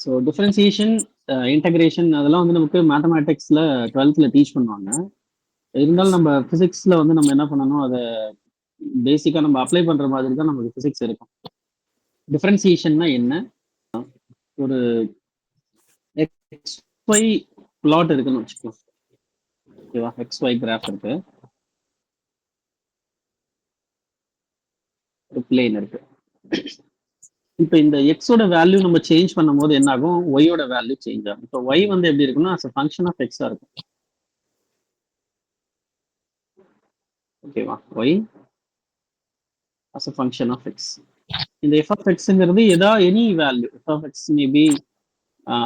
So differentiation, integration அதெல்லாம் வந்து நமக்கு மேத்தமேட்டிக்ஸ்ல 12th டீச் பண்ணுவாங்க. இருந்தாலும் நம்ம பிசிக்ஸ்ல வந்து நம்ம என்ன பண்ணணும், அதை பேசிக்கா நம்ம அப்ளை பண்ற மாதிரி தான் நமக்கு பிசிக்ஸ் இருக்கும். டிஃபரன்சியேஷன்னா என்ன? ஒரு எக்ஸ் ஒய் பிளாட் இருக்குன்னு வச்சுக்கலாம். ஓகேவா? எக்ஸ் ஒய் கிராஃப் இருக்கு, ஒரு பிளேன் இருக்கு. இப்போ இந்த எக்ஸோட வேல்யூ நம்ம சேஞ்ச் பண்ணும்போது என்ன ஆகும், ஒய்யோட வேல்யூ சேஞ்ச் ஆகும். இப்போ ஒய் வந்து எப்படி இருக்குன்னா அஸ் ஃபங்க்ஷன் ஆஃப் எக்ஸா இருக்கும். ஓகேவா? Y as a function of x. இந்த எஃப் ஆஃப் எக்ஸ்ங்கிறது any value. F of x maybe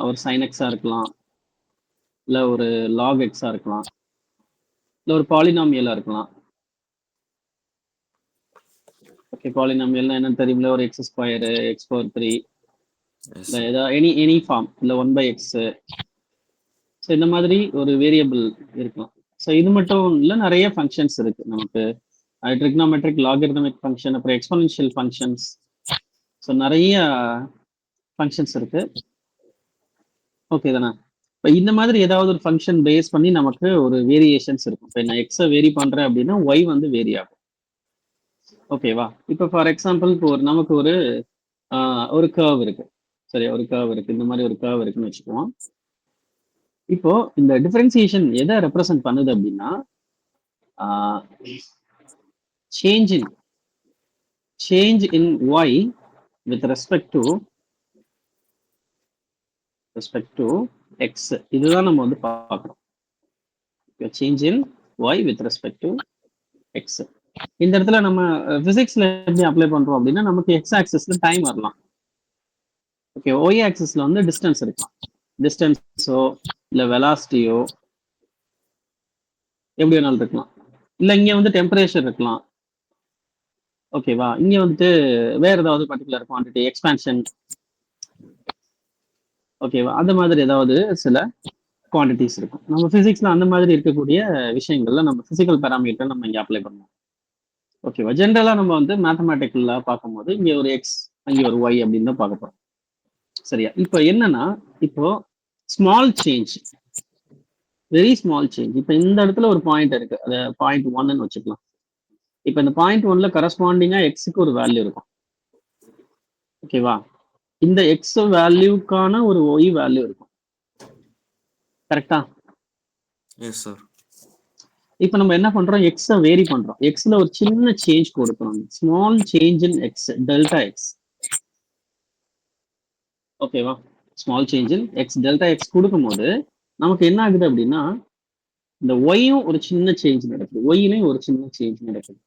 ஒரு சைன் எக்ஸா இருக்கலாம், இல்லை ஒரு லாக் எக்ஸா இருக்கலாம், இல்லை ஒரு பாலினாமியலா இருக்கலாம். ஓகே, பாலினாமியல்னா என்னன்னு தெரியுமில்ல, ஒரு எக்ஸ் ஸ்கொயரு, எக்ஸ் பவர் 3, இல்லை ஏதாவது எனி ஃபார்ம், இல்லை 1/x. ஸோ இந்த மாதிரி ஒரு வேரியபிள் இருக்கலாம். ஸோ இது மட்டும் இல்லை, நிறைய ஃபங்க்ஷன்ஸ் இருக்கு நமக்கு. ட்ரிக்னாமெட்ரிக், லாகரிதமிக் ஃபங்க்ஷன், அப்புறம் எக்ஸ்போனென்ஷியல் ஃபங்க்ஷன்ஸ். ஸோ நிறைய ஃபங்க்ஷன்ஸ் இருக்கு. ஓகே தானே? இப்போ இந்த மாதிரி ஏதாவது ஒரு ஃபங்க்ஷன் பேஸ் பண்ணி நமக்கு ஒரு வேரியேஷன்ஸ் இருக்கும். இப்போ நான் எக்ஸை வேரி பண்றேன் அப்படின்னா ஒய் வந்து வேரி ஆகும். ஓகேவா? இப்போ ஃபார் எக்ஸாம்பிள் இப்போ நமக்கு ஒரு கர்வ் இருக்கு. சரியா? ஒரு கர்வ் இருக்கு, இந்த மாதிரி ஒரு கர்வ் இருக்குன்னு வச்சுக்குவோம். இப்போ இந்த டிஃபரன்சியேஷன் எதை ரெப்ரசென்ட் பண்ணுது அப்படின்னா, change in y with respect to x. இதுதான் நம்ம வந்து பார்க்குறோம். Change in y with respect to x. இந்த இடத்துல நம்ம பிசிக்ஸ்ல எப்படி அப்ளை பண்றோம் அப்படின்னா, நமக்கு எக்ஸ் ஆக்சிஸ்ல டைம் வரலாம். ஓகே, ஒய் ஆக்சிஸ்ல வந்து டிஸ்டன்ஸ் இருக்கலாம். டிஸ்டன்ஸோ இல்லை வெலாசிட்டியோ எப்படி வேணாலும் இருக்கலாம். இல்லை இங்கே வந்து டெம்பரேச்சர் இருக்கலாம். ஓகேவா? இங்கே வந்துட்டு வேற ஏதாவது பர்டிகுலர் குவான்டிட்டி, எக்ஸ்பான்ஷன், ஓகேவா? அந்த மாதிரி ஏதாவது சில குவான்டிட்டிஸ் இருக்கும். நம்ம பிசிக்ஸ்ல அந்த மாதிரி இருக்கக்கூடிய விஷயங்கள்ல நம்ம பிசிக்கல் பேராமீட்டர் நம்ம இங்கே அப்ளை பண்ணுவோம். ஓகேவா? ஜென்ரலா நம்ம வந்து மேத்தமேட்டிக்கல்ல பார்க்கும்போது இங்கே ஒரு எக்ஸ், அங்கே ஒரு ஒய் அப்படின்னு தான் பார்க்க போறோம். சரியா? இப்போ என்னன்னா, இப்போ small change, very small change. இப்போ இந்த இடத்துல ஒரு பாயிண்ட் இருக்கு, அதை பாயிண்ட் 1ன்னு வச்சுக்கலாம். இப்போ இந்த பாயிண்ட் 1ல கரஸ்பாண்டிங்கா எக்ஸுக்கு ஒரு வேல்யூ இருக்கும். ஓகேவா? இந்த எக்ஸ் வேல்யூக்கான ஒரு ஒய் வேல்யூ இருக்கும். கரெக்டா? S sir. இப்போ நம்ம என்ன பண்றோம், எக்ஸை வேரி பண்றோம். எக்ஸ்ல ஒரு சின்ன சேஞ்ச் கொடுக்கணும், small change in x, delta x. ஓகேவா? Small change in x, delta x கொடுக்கும்போது நமக்கு என்ன ஆகுது அப்படின்னா, இந்த ஒய்யும் ஒரு சின்ன சேஞ்ச் நடக்குது, ஒய்லையும் ஒரு சின்ன சேஞ்ச் நடக்குது.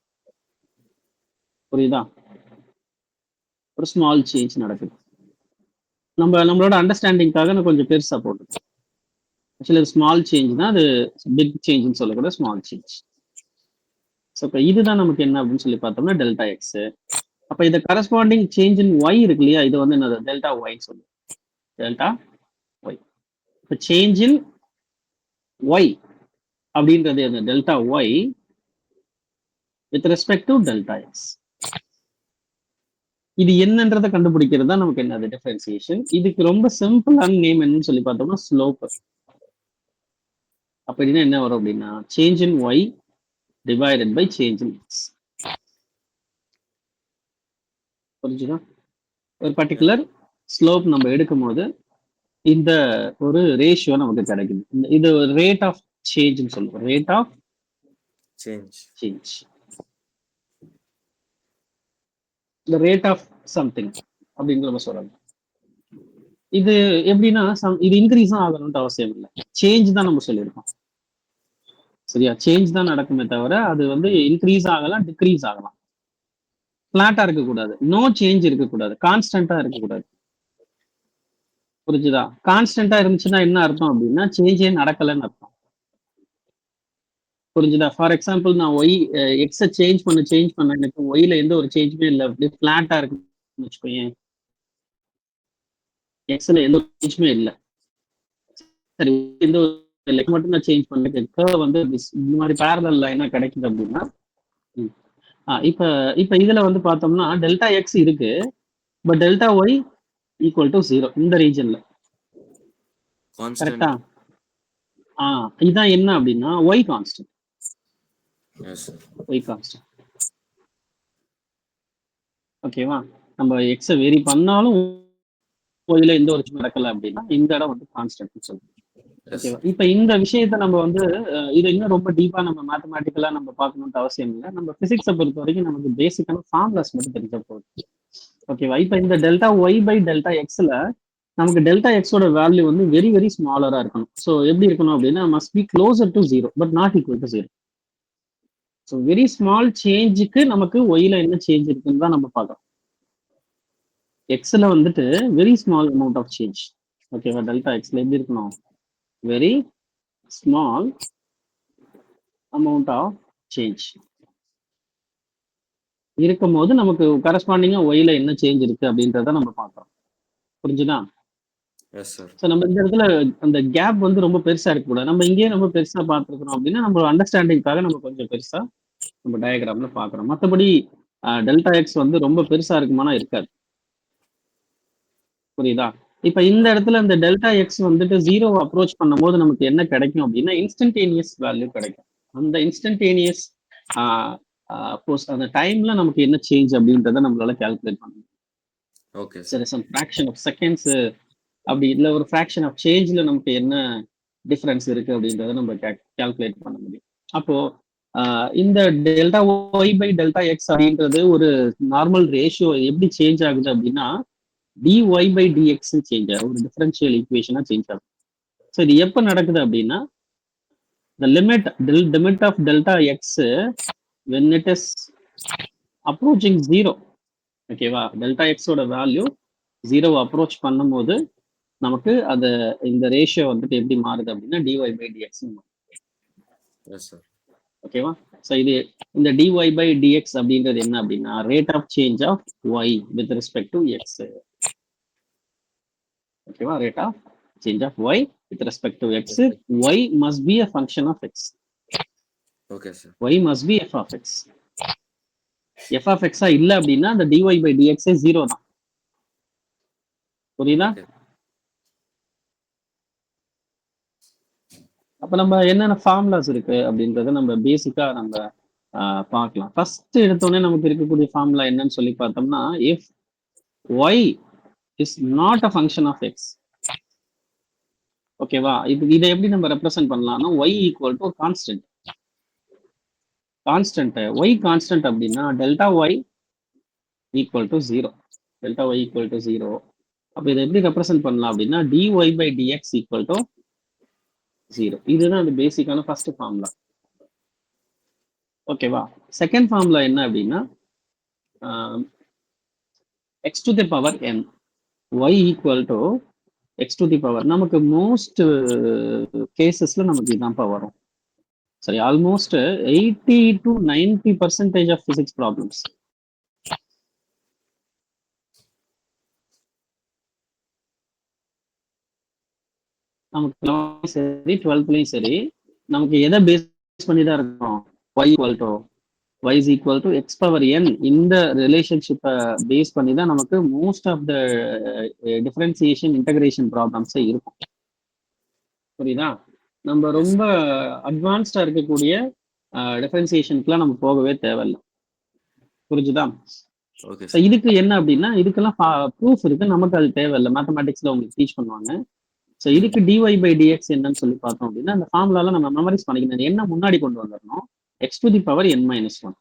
புரியுதா? ஒரு ஸ்மால் சேஞ்ச் நடக்குது. நம்மளோட அண்டர்ஸ்டாண்டிங்காக நான் கொஞ்சம் பெருசா போட்டுருக்கேன். ஆக்சுவலி ஸ்மால் சேஞ்ச் தான், அது பிக் சேஞ்ச்னு சொல்லக்கூட ஸ்மால் சேஞ்ச். ஸோ இப்போ இதுதான் நமக்கு என்ன அப்படின்னு சொல்லி பார்த்தோம்னா டெல்டா எக்ஸ். அப்போ இதை கரஸ்பாண்டிங் சேஞ்ச் இன் ஒய் இருக்கு இல்லையா, இது வந்து என்னது, டெல்டா ஒய்ன்னு சொல்லுவோம். Delta y. இப்போ சேஞ்ச் இன் ஒய் அப்படின்றது அந்த delta y with respect to delta x. இது என்னன்றதை கண்டுபிடிக்கிறது தான் நமக்கு என்னது, டிஃபரன்சியேஷன். இதுக்கு ரொம்ப சிம்பிளான நேம் என்னன்னு சொல்லி பார்த்தோம்னா ஸ்லோப். அப்படின்னா என்ன வரும் அப்படின்னா, change in y divided by change in x. புரிஞ்சுதா? ஒரு பர்டிகுலர் ஸ்லோப் நம்ம எடுக்கும் போது இந்த ஒரு ரேஷியோ நமக்கு கிடைக்குது. இது ரேட் ஆஃப் சேஞ்ச்னு சொல்லுவோம். Rate of change, the rate of something அப்படின்னு நம்ம சொல்லலாம். இது எப்படின்னா, இது இன்க்ரீஸும் ஆகணும்னு அவசியம் இல்லை, சேஞ்ச் தான் நம்ம சொல்லியிருக்கோம். சரியா? சேஞ்ச் தான் நடக்குமே தவிர அது வந்து இன்க்ரீஸ் ஆகலாம், டிக்ரீஸ் ஆகலாம். பிளாட்டா இருக்கக்கூடாது, நோ சேஞ்ச் இருக்கக்கூடாது, கான்ஸ்டன்டா இருக்கக்கூடாது. புரிஞ்சுதா? கான்ஸ்டன்டா இருந்துச்சுன்னா என்ன அர்த்தம் அப்படின்னா, சேஞ்சே நடக்கலைன்னு அர்த்தம். புரிஞ்சுதா? ஃபார் எக்ஸாம்பிள் நான் ஒய் எக்ஸை சேஞ்ச் பண்ண எனக்கு ஒய்ல எந்த ஒரு சேஞ்சுமே இல்லை, அப்படி பிளாட்டா இருக்குன்னு வச்சுக்கோங்க. எக்ஸ்ல எந்த ஒரு சேஞ்சுமே இல்லை, சரி, எந்த ஒரு லெக் மட்டும் நான் சேஞ்ச் பண்ணேன், வந்து இந்த மாதிரி பேரலல் லைனா கிடைக்குது அப்படின்னா, இப்ப இதுல வந்து பார்த்தோம்னா டெல்டா எக்ஸ் இருக்கு, but delta y equal to 0 இந்த ரீஜன்ல. Constant. கரெக்டா? இதான் என்ன அப்படின்னா y constant. Yes, sir. Y constant. ஓகேவா? நம்ம எக்ஸை வேரி பண்ணாலும் ஒய்ல எந்த ஒரு நடக்கல அப்படின்னா இந்த இடம் வந்து கான்ஸ்டன்ட் சொல்லுவோம். Yes, ஓகேவா? sir. இப்ப இந்த விஷயத்த நம்ம வந்து இதை இன்னும் ரொம்ப டீப்பா நம்ம மேத்தமேட்டிக்கலா நம்ம பார்க்கணும்னு அவசியம் இல்லை. நம்ம பிசிக்ஸை பொறுத்த வரைக்கும் நமக்கு பேசிக்கான ஃபார்முலாஸ் மட்டும் தெரிஞ்ச போகுது. ஓகேவா? இப்ப இந்த டெல்டா ஒய் பை டெல்டா எக்ஸ்ல நமக்கு டெல்டா எக்ஸோட வேல்யூ வந்து வெரி வெரி ஸ்மாலரா இருக்கணும். ஸோ எப்படி இருக்கணும் அப்படின்னா must be closer to zero but not equal to zero. So very small சேஞ்சுக்கு நமக்கு ஒய்ல என்ன சேஞ்ச் இருக்குன்னு தான் நம்ம பார்க்கறோம். எக்ஸ்ல வந்துட்டு very small amount of change. ஓகேவா? டெல்டா எக்ஸ்ல எப்படி இருக்கணும்? Very small amount of change இருக்கும் போது நமக்கு கரஸ்பாண்டிங்கா ஒய்ல என்ன சேஞ்ச் இருக்கு அப்படின்றத நம்ம பார்க்கறோம். புரிஞ்சுதா? Yes, sir. ஸோ நம்ம இந்த இடத்துல அந்த கேப் வந்து ரொம்ப பெருசா இருக்கக்கூடாது. நம்ம இங்கேயே ரொம்ப பெருசா பார்த்துருக்கோம் அப்படின்னா நம்ம அண்டர்ஸ்டாண்டிங்காக நம்ம கொஞ்சம் பெருசா நம்ம டயக்ராம்ல பார்க்குறோம். மற்றபடி டெல்டா எக்ஸ் வந்து ரொம்ப பெருசா இருக்குமானா இருக்காது. புரியுதா? இப்ப இந்த இடத்துல இந்த டெல்டா எக்ஸ் வந்துட்டு ஜீரோவை அப்ரோச் பண்ணும்போது நமக்கு என்ன கிடைக்கும் அப்படின்னா இன்ஸ்டன்டேனியஸ் வேல்யூ கிடைக்கும். அந்த இன்ஸ்டன்டேனியஸ் அந்த டைம்ல நமக்கு என்ன சேஞ்ச் அப்படின்றத நம்மளால கால்குலேட் பண்ண முடியும். Okay, sir. சரி, சம் ஃபிராக்ஷன் ஆஃப் செகண்ட்ஸ் அப்படி இல்லை ஒரு ஃபிராக்ஷன் ஆஃப் சேஞ்ச்ல நமக்கு என்ன டிஃபரன்ஸ் இருக்கு அப்படின்றத நம்ம கால்குலேட் பண்ண முடியும். அப்போ இந்த delta y by delta x அப்படின்றது ஒரு நார்மல் ரேஷியோ எப்படி சேஞ்ச் ஆகுது அப்படின்னா dy by dx சேஞ்ச் ஆகும். ஒரு டிஃபரன்ஷியல் ஈக்குவேஷனா சேஞ்ச் ஆகும். ஸோ இது எப்போ நடக்குது அப்படின்னா the limit of delta x when it is approaching 0. ஓகேவா? டெல்டா எக்ஸோட வேல்யூ 0 அப்ரோச் பண்ணும்போது நமக்கு அது இந்த ரேஷியோ வந்துட்டு எப்படி மாறுது அப்படின்னா dy by dx. Yes, sir. ஓகேவா? ஸோ இது இந்த dy by dx அப்படின்றது என்ன அப்படின்னா rate of change of y with respect to x. ஓகேவா? Rate of change of y with respect to x. y must be a function of x. Okay, sir. y must be f of x. f of x இல்ல அப்படின்னா அந்த dy by dx zero தான். புரியுதா? Okay. அப்ப நம்ம என்னென்ன formulas இருக்கு அப்படின்றத நம்ம பேசிக்கா நம்ம பார்க்கலாம். ஃபர்ஸ்ட் எடுத்தோடனே நமக்கு இருக்கக்கூடிய ஃபார்முலா என்னன்னு சொல்லி பார்த்தோம்னா if y is not a function of x. ஓகேவா? இப்போ இதை எப்படி நம்ம ரெப்ரசென்ட் பண்ணலாம்னா y equal to constant. Constant y constant அப்படின்னா delta y equal to zero. Delta y equal to zero. அப்போ இதை எப்படி ரெப்ரசென்ட் பண்ணலாம் அப்படின்னா dy by dx equal to zero. இதுதான் அந்த பேசிக்கான ஃபர்ஸ்ட் ஃபார்முலா. ஓகேவா? செகண்ட் ஃபார்முலா என்ன அப்படின்னா x to the power n y equal to x to the power. நமக்கு மோஸ்ட் கேசஸ்ல நமக்கு இதான்ப்பா வரும். சரி, almost 80 to 90% of physics problems நமக்கு சரி 12th சரி நமக்கு எதை பேஸ் பண்ணி தான் இருக்கும் y equal to y is equal to x power n இந்த ரிலேஷன்ஷிப்பை பேஸ் பண்ணி தான் நமக்கு most of the differentiation integration ப்ராப்ளம்ஸே இருக்கும். புரியுதா? நம்ம ரொம்ப அட்வான்ஸ்டா இருக்கக்கூடிய டிஃபரன்சியேஷனுக்குலாம் நம்ம போகவே தேவையில்லை. புரிஞ்சுதா? Okay, so sir. இதுக்கு என்ன அப்படின்னா இதுக்கெல்லாம் ப்ரூஃப் இருக்கு, நமக்கு அது தேவையில்லை. மேத்தமேட்டிக்ஸ்ல உங்களுக்கு டீச் பண்ணுவாங்க. ஸோ இதுக்கு dy by dx என்னன்னு சொல்லி பார்த்தோம் அப்படின்னா அந்த ஃபார்முலால நம்ம மெமரைஸ் பண்ணிக்கணும். என்ன முன்னாடி கொண்டு வந்துடணும் x to the power n minus 1.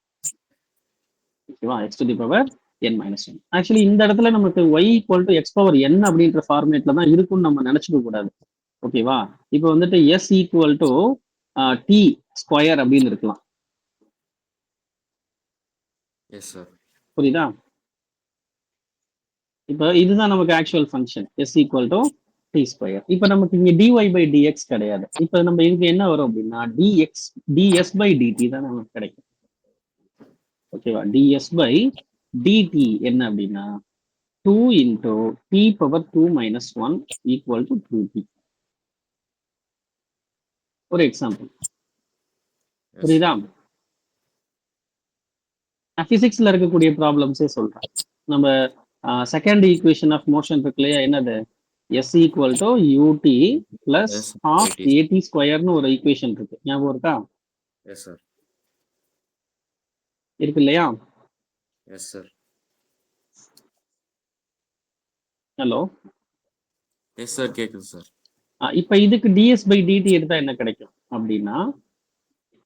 ஓகேவா? x to the power n minus 1. Actually இந்த இடத்துல நமக்கு y equal to x power n அப்படின்ற ஃபார்மேட்ல தான் இருக்கும்னு நம்ம நினைச்சுக்க கூடாது. ஓகேவா? இப்போ வந்துட்டு s equal to t square அப்படின்னு இருக்கலாம். Yes, sir. புரியுதா? இப்போ இதுதான் நமக்கு actual function s equal to t square. இப்போ நமக்கு இங்க dy by dx கிடையாது. இப்போ நம்ம இதுக்கு என்ன வரும் அப்படின்னா ds by dt தான் நமக்கு கிடைக்கும். ஓகேவா? ds by dt என்ன அப்படின்னா 2 into t power 2 minus 1 equal to 2t. ஒரு எக்ஸாம்பிள். Yes. புரியுதா? நான் பிசிக்ஸ்ல இருக்கக்கூடிய ப்ராப்ளம்ஸே சொல்றேன். நம்ம செகண்ட் ஈக்குவேஷன் ஆஃப் மோஷன் இருக்கு இல்லையா, என்னது s equal to ut plus Yes, half 80. At ஸ்கொயர்னு ஒரு ஈக்குவேஷன் இருக்கு, ஞாபகம் இருக்கா? Yes, sir. இருக்கு இல்லையா? Yes, sir. Hello, Yes, sir. கேக்குது சார். இப்ப இதுக்கு டிஎஸ் பை டிடி எடுத்தா என்ன கிடைக்கும் அப்படின்னா,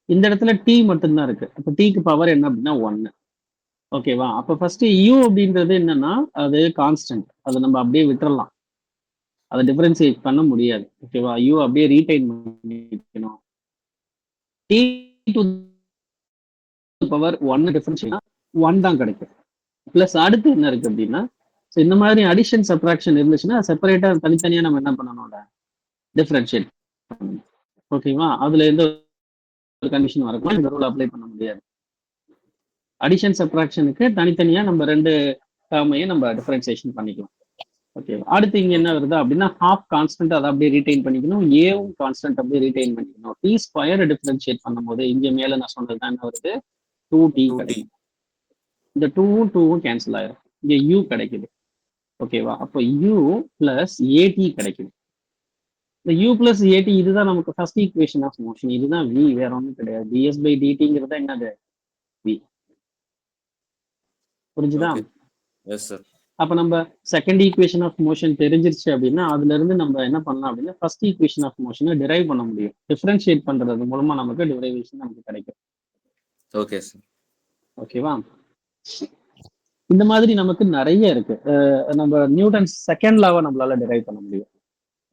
இந்த இடத்துல டி மட்டும்தான் இருக்கு. அப்ப டிக்கு பவர் என்ன அப்படின்னா 1. ஓகேவா? அப்ப ஃபர்ஸ்ட் யூ அப்படின்றது என்னன்னா, அது கான்ஸ்டன்ட், அதை நம்ம அப்படியே விட்டுறலாம், அதை டிஃபரன்சியேட் பண்ண முடியாது. ஓகேவா? யூ அப்படியே ரீடைன் பண்ணிக்கணும். டி டு பவர் 1 டிஃபரன்ஷியேட் 1 தான் கிடைக்கும். பிளஸ் அடுத்து என்ன இருக்கு அப்படின்னா, so இந்த மாதிரி அடிஷன் சப்ராக்ஷன் இருந்துச்சுன்னா செப்பரேட்டா தனித்தனியா நம்ம என்ன பண்ணணும், டிஃபரன்ஷியேட் பண்ணணும். ஓகேவா? அதுல எந்த ஒரு கண்டிஷன் வரக்கூடாது, இந்த ரூல் அப்ளை பண்ண முடியாது. அடிஷன் சப்ராக்ஷனுக்கு தனித்தனியா நம்ம ரெண்டு டேர்மையும் நம்ம டிஃபரன்சியேஷன் பண்ணிக்கலாம். ஓகேவா? அடுத்து இங்க என்ன Okay. வருது அப்படின்னா, ஹாஃப் கான்ஸ்டன்ட் அதை அப்படியே ரீடைன் பண்ணிக்கணும், ஏவும் கான்ஸ்டன்ட் அப்படியே ரீடைன் பண்ணிக்கணும். டி ஸ்கொயர் டிஃபரன்ஷியேட் பண்ணும்போது இங்க மேல நான் சொன்னது தான் என்ன வருது, 2t 2t. கிடைக்கும். இந்த 2வும் 2வும் கேன்சல் ஆயிரும், இங்க u கிடைக்குது. ஓகேவா? அப்போ u பிளஸ் ஏடி கிடைக்குது. இந்த u பிளஸ் ஏடி இதுதான் நமக்கு ஃபர்ஸ்ட் ஈக்குவேஷன் ஆஃப் மோஷன். இதுதான் v, வேற ஒன்றும் கிடையாது. ds பை டிடிங்கிறது என்னது, v. புரிஞ்சுதா? Okay. Yes, sir. அப்ப நம்ம செகண்ட் ஈக்குவேஷன் ஆஃப் மோஷன் தெரிஞ்சிருச்சு அப்படின்னா, அதுல இருந்து நம்ம என்ன பண்ணலாம் அப்படின்னா, ஃபர்ஸ்ட் ஈக்குவேஷன் ஆஃப் மோஷனை டிரைவ் பண்ண முடியும். டிஃபரன்ஷியேட் பண்றது மூலமா நமக்கு டிரைவேஷன் நமக்கு கிடைக்கும். Okay, sir. ஓகேவா? இந்த மாதிரி நமக்கு நிறைய இருக்கு. நம்ம நியூட்டன் செகண்ட் லாவை நம்மளால டிரைவ் பண்ண முடியும்.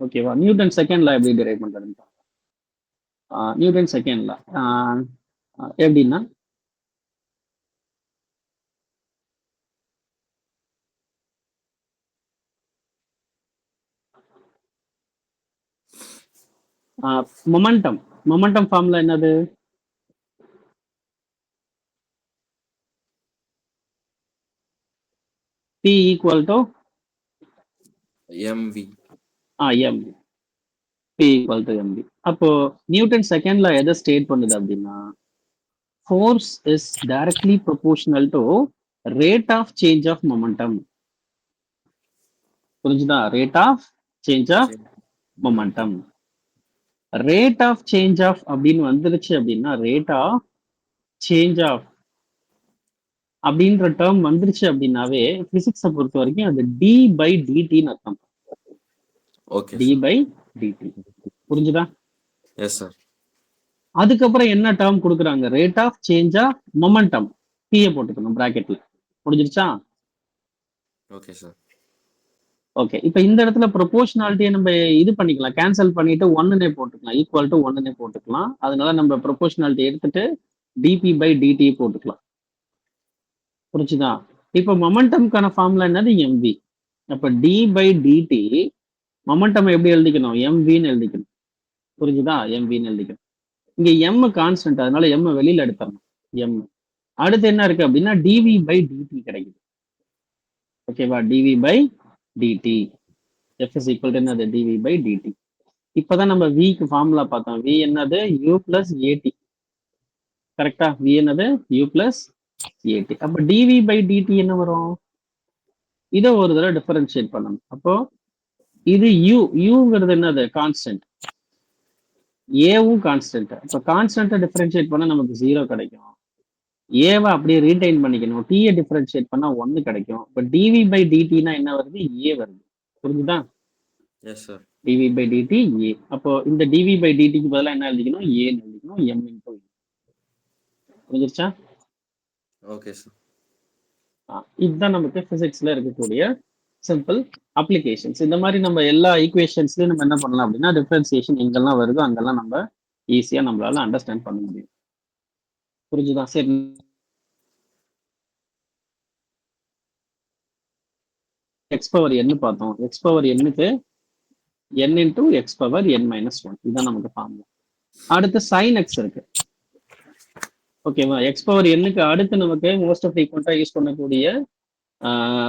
ஓகேவா? நியூட்டன் செகண்ட் லா எப்படி டிரைவ் பண்றதுன்னு பார்க்கலாம். நியூட்டன் செகண்ட் லா எப்படின்னா, மொமெண்டம் மொமெண்டம் ஃபார்முலா என்னது, P equal to MV. m, P equal to mv. அப்போ நியூட்டன் செகண்ட் லா எதை ஸ்டேட் பண்ணுது அப்படின்னா, force is directly proportional to rate of change of momentum. புரிஞ்சுதா? Rate of change of Momentum. Momentum. Rate of change of அப்படின்னு வந்துருச்சு அப்படின்னா, rate of change of அப்படின்ற term வந்துருச்சு அப்படின்னாவே பிசிக்ஸை பொறுத்த வரைக்கும் அது டி பை டிடின்னு அர்த்தம். Okay, d sir. By d t. புரிஞ்சுதா? Yes, sir. அதுக்கப்புறம் என்ன டேர்ம் கொடுக்குறாங்க, rate of change of momentum, p a போட்டுக்கணும் பிராக்கெட்ல. முடிஞ்சிருச்சா? Okay, sir. ஓகே. இப்ப இந்த இடத்துல ப்ரொபோர்ஷனாலிட்டியை நம்ம இது பண்ணிக்கலாம், கேன்சல் பண்ணிட்டு ஒன்னுனே போட்டுக்கலாம், ஈக்குவல் டு ஒன்னுனே போட்டுக்கலாம். அதனால நம்ம ப்ரொபோர்ஷனாலிட்டி எடுத்துட்டு டிபி பை டிடி போட்டுக்கலாம். புரிஞ்சுதா? இப்ப மொமெண்டம்கான ஃபார்முலா என்னது, எம்வி. அப்ப டி பை டிடி மொமெண்டம் எப்படி எழுதிக்கணும், எம்வின்னு எழுதிக்கணும். புரிஞ்சுதா? எம்வின்னு எழுதிக்கணும். இங்க எம் கான்ஸ்டன்ட், அதனால எம் வெளியில எடுத்துடணும், எம். அடுத்து என்ன இருக்கு அப்படின்னா, டிவி பை டிடி கிடைக்குது. ஓகேவா? D v by d t, f is equal to என்னது, டிவி பை டிடி. இப்பதான் நம்ம விக்கு ஃபார்முலா பார்த்தோம். வி என்னது, யூ பிளஸ் ஏடி. கரெக்டா? வி என்னது, யூ பிளஸ் ஏடி. அப்ப டிவி பை டிடி என்ன வரும், இதை ஒரு தடவை டிஃபரன்ஷியேட் பண்ணணும். அப்போ இது யூ, யூங்கிறது என்னது, கான்ஸ்டன்ட், ஏவும் கான்ஸ்டன்ட். அப்ப கான்ஸ்டன்ட்டை டிஃபரன்ஷியேட் பண்ணா நமக்கு 0 கிடைக்கும். ஏவை அப்படியே ரீடைன் பண்ணிக்கணும், டீயை டிஃபரன்ஷியேட் பண்ணா 1 கிடைக்கும். இப்போ டிவி பை டிடினா என்ன வருது, ஏ வருது. புரிஞ்சுதா? Yes, sir. D v by d t a. அப்போ இந்த டிவி பை டிடிக்கு பதிலாக என்ன எழுதிக்கணும், ஏன்னு எழுதிக்கணும், எம் இன்டூ. புரிஞ்சிருச்சா? Okay, sir. இதுதான் நமக்கு பிசிக்ஸ்ல இருக்கக்கூடிய சிம்பிள் அப்ளிகேஷன்ஸ். இந்த மாதிரி நம்ம எல்லா ஈக்குவேஷன்ஸ்லயும் நம்ம என்ன பண்ணலாம் அப்படின்னா, டிஃபரன்சியேஷன் எங்கெல்லாம் வருதோ அங்கெல்லாம் நம்ம ஈஸியா நம்மளால அண்டர்ஸ்டாண்ட் பண்ண முடியும். புரிஞ்சுதா? சரி, எக்ஸ் பவர் n பார்த்தோம். எக்ஸ் பவர் n-க்கு n into x power n minus 1, இதுதான் நமக்கு ஃபார்முலா. அடுத்து சைன் எக்ஸ் இருக்கு. ஓகேவா? எக்ஸ் பவர் n-க்கு அடுத்து நமக்கு மோஸ்ட் ஃப்ரீக்வெண்டா யூஸ் பண்ணக்கூடிய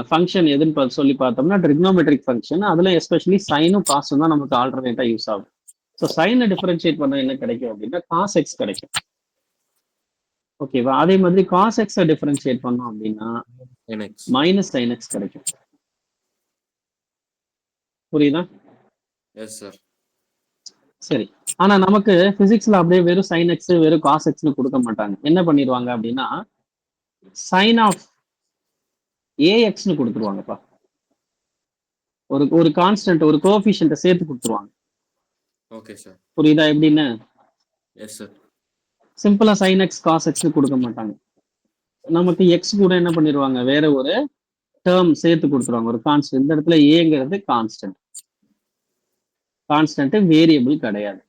ஃபங்க்ஷன் எதுன்னு சொல்லி பார்த்தோம்னா, ட்ரிக்னோமெட்ரிக் ஃபங்க்ஷன். அதுல எஸ்பெஷலி சைனும் காசும் தான் நமக்கு ஆல்டர்னேட்டா யூஸ் ஆகும். ஸோ சைனை டிஃபரன்ஷியேட் பண்ண என்ன கிடைக்கும் அப்படின்னா, காஸ் எக்ஸ் கிடைக்கும். ஓகேவா? அதே மாதிரி காஸ் எக்ஸை டிஃபரன்ஷியேட் பண்ணோம் அப்படின்னா NX. மைனஸ் சைன் எக்ஸ் கிடைக்கும். புரியுதா? Yes sir. சரி. ஆனா நமக்கு பிசிக்ஸ்ல அப்படியே வெறும் sin x வெறும் cos x ன்னு கொடுக்க மாட்டாங்க. என்ன பண்ணிடுவாங்க அப்படின்னா sin ஆஃப் ax கொடுத்துருவாங்கப்பா. ஒரு ஒரு கான்ஸ்டன்ட் ஒரு கோஎஃபிஷியன்ட்டை சேர்த்து கொடுத்துருவாங்க. Okay sir. புரியுதா எப்படின்னு? Yes sir. சிம்பிளா sin x cos x கொடுக்க மாட்டாங்க. நமக்கு எக்ஸ் கூட என்ன பண்ணிடுவாங்க, வேற ஒரு டேர்ம் சேர்த்து கொடுத்துருவாங்க, ஒரு கான்ஸ்டன்ட். இந்த இடத்துல ஏங்கிறது கான்ஸ்டன்ட். கான்ஸ்டன்ட் வேரியபிள் கிடையாது.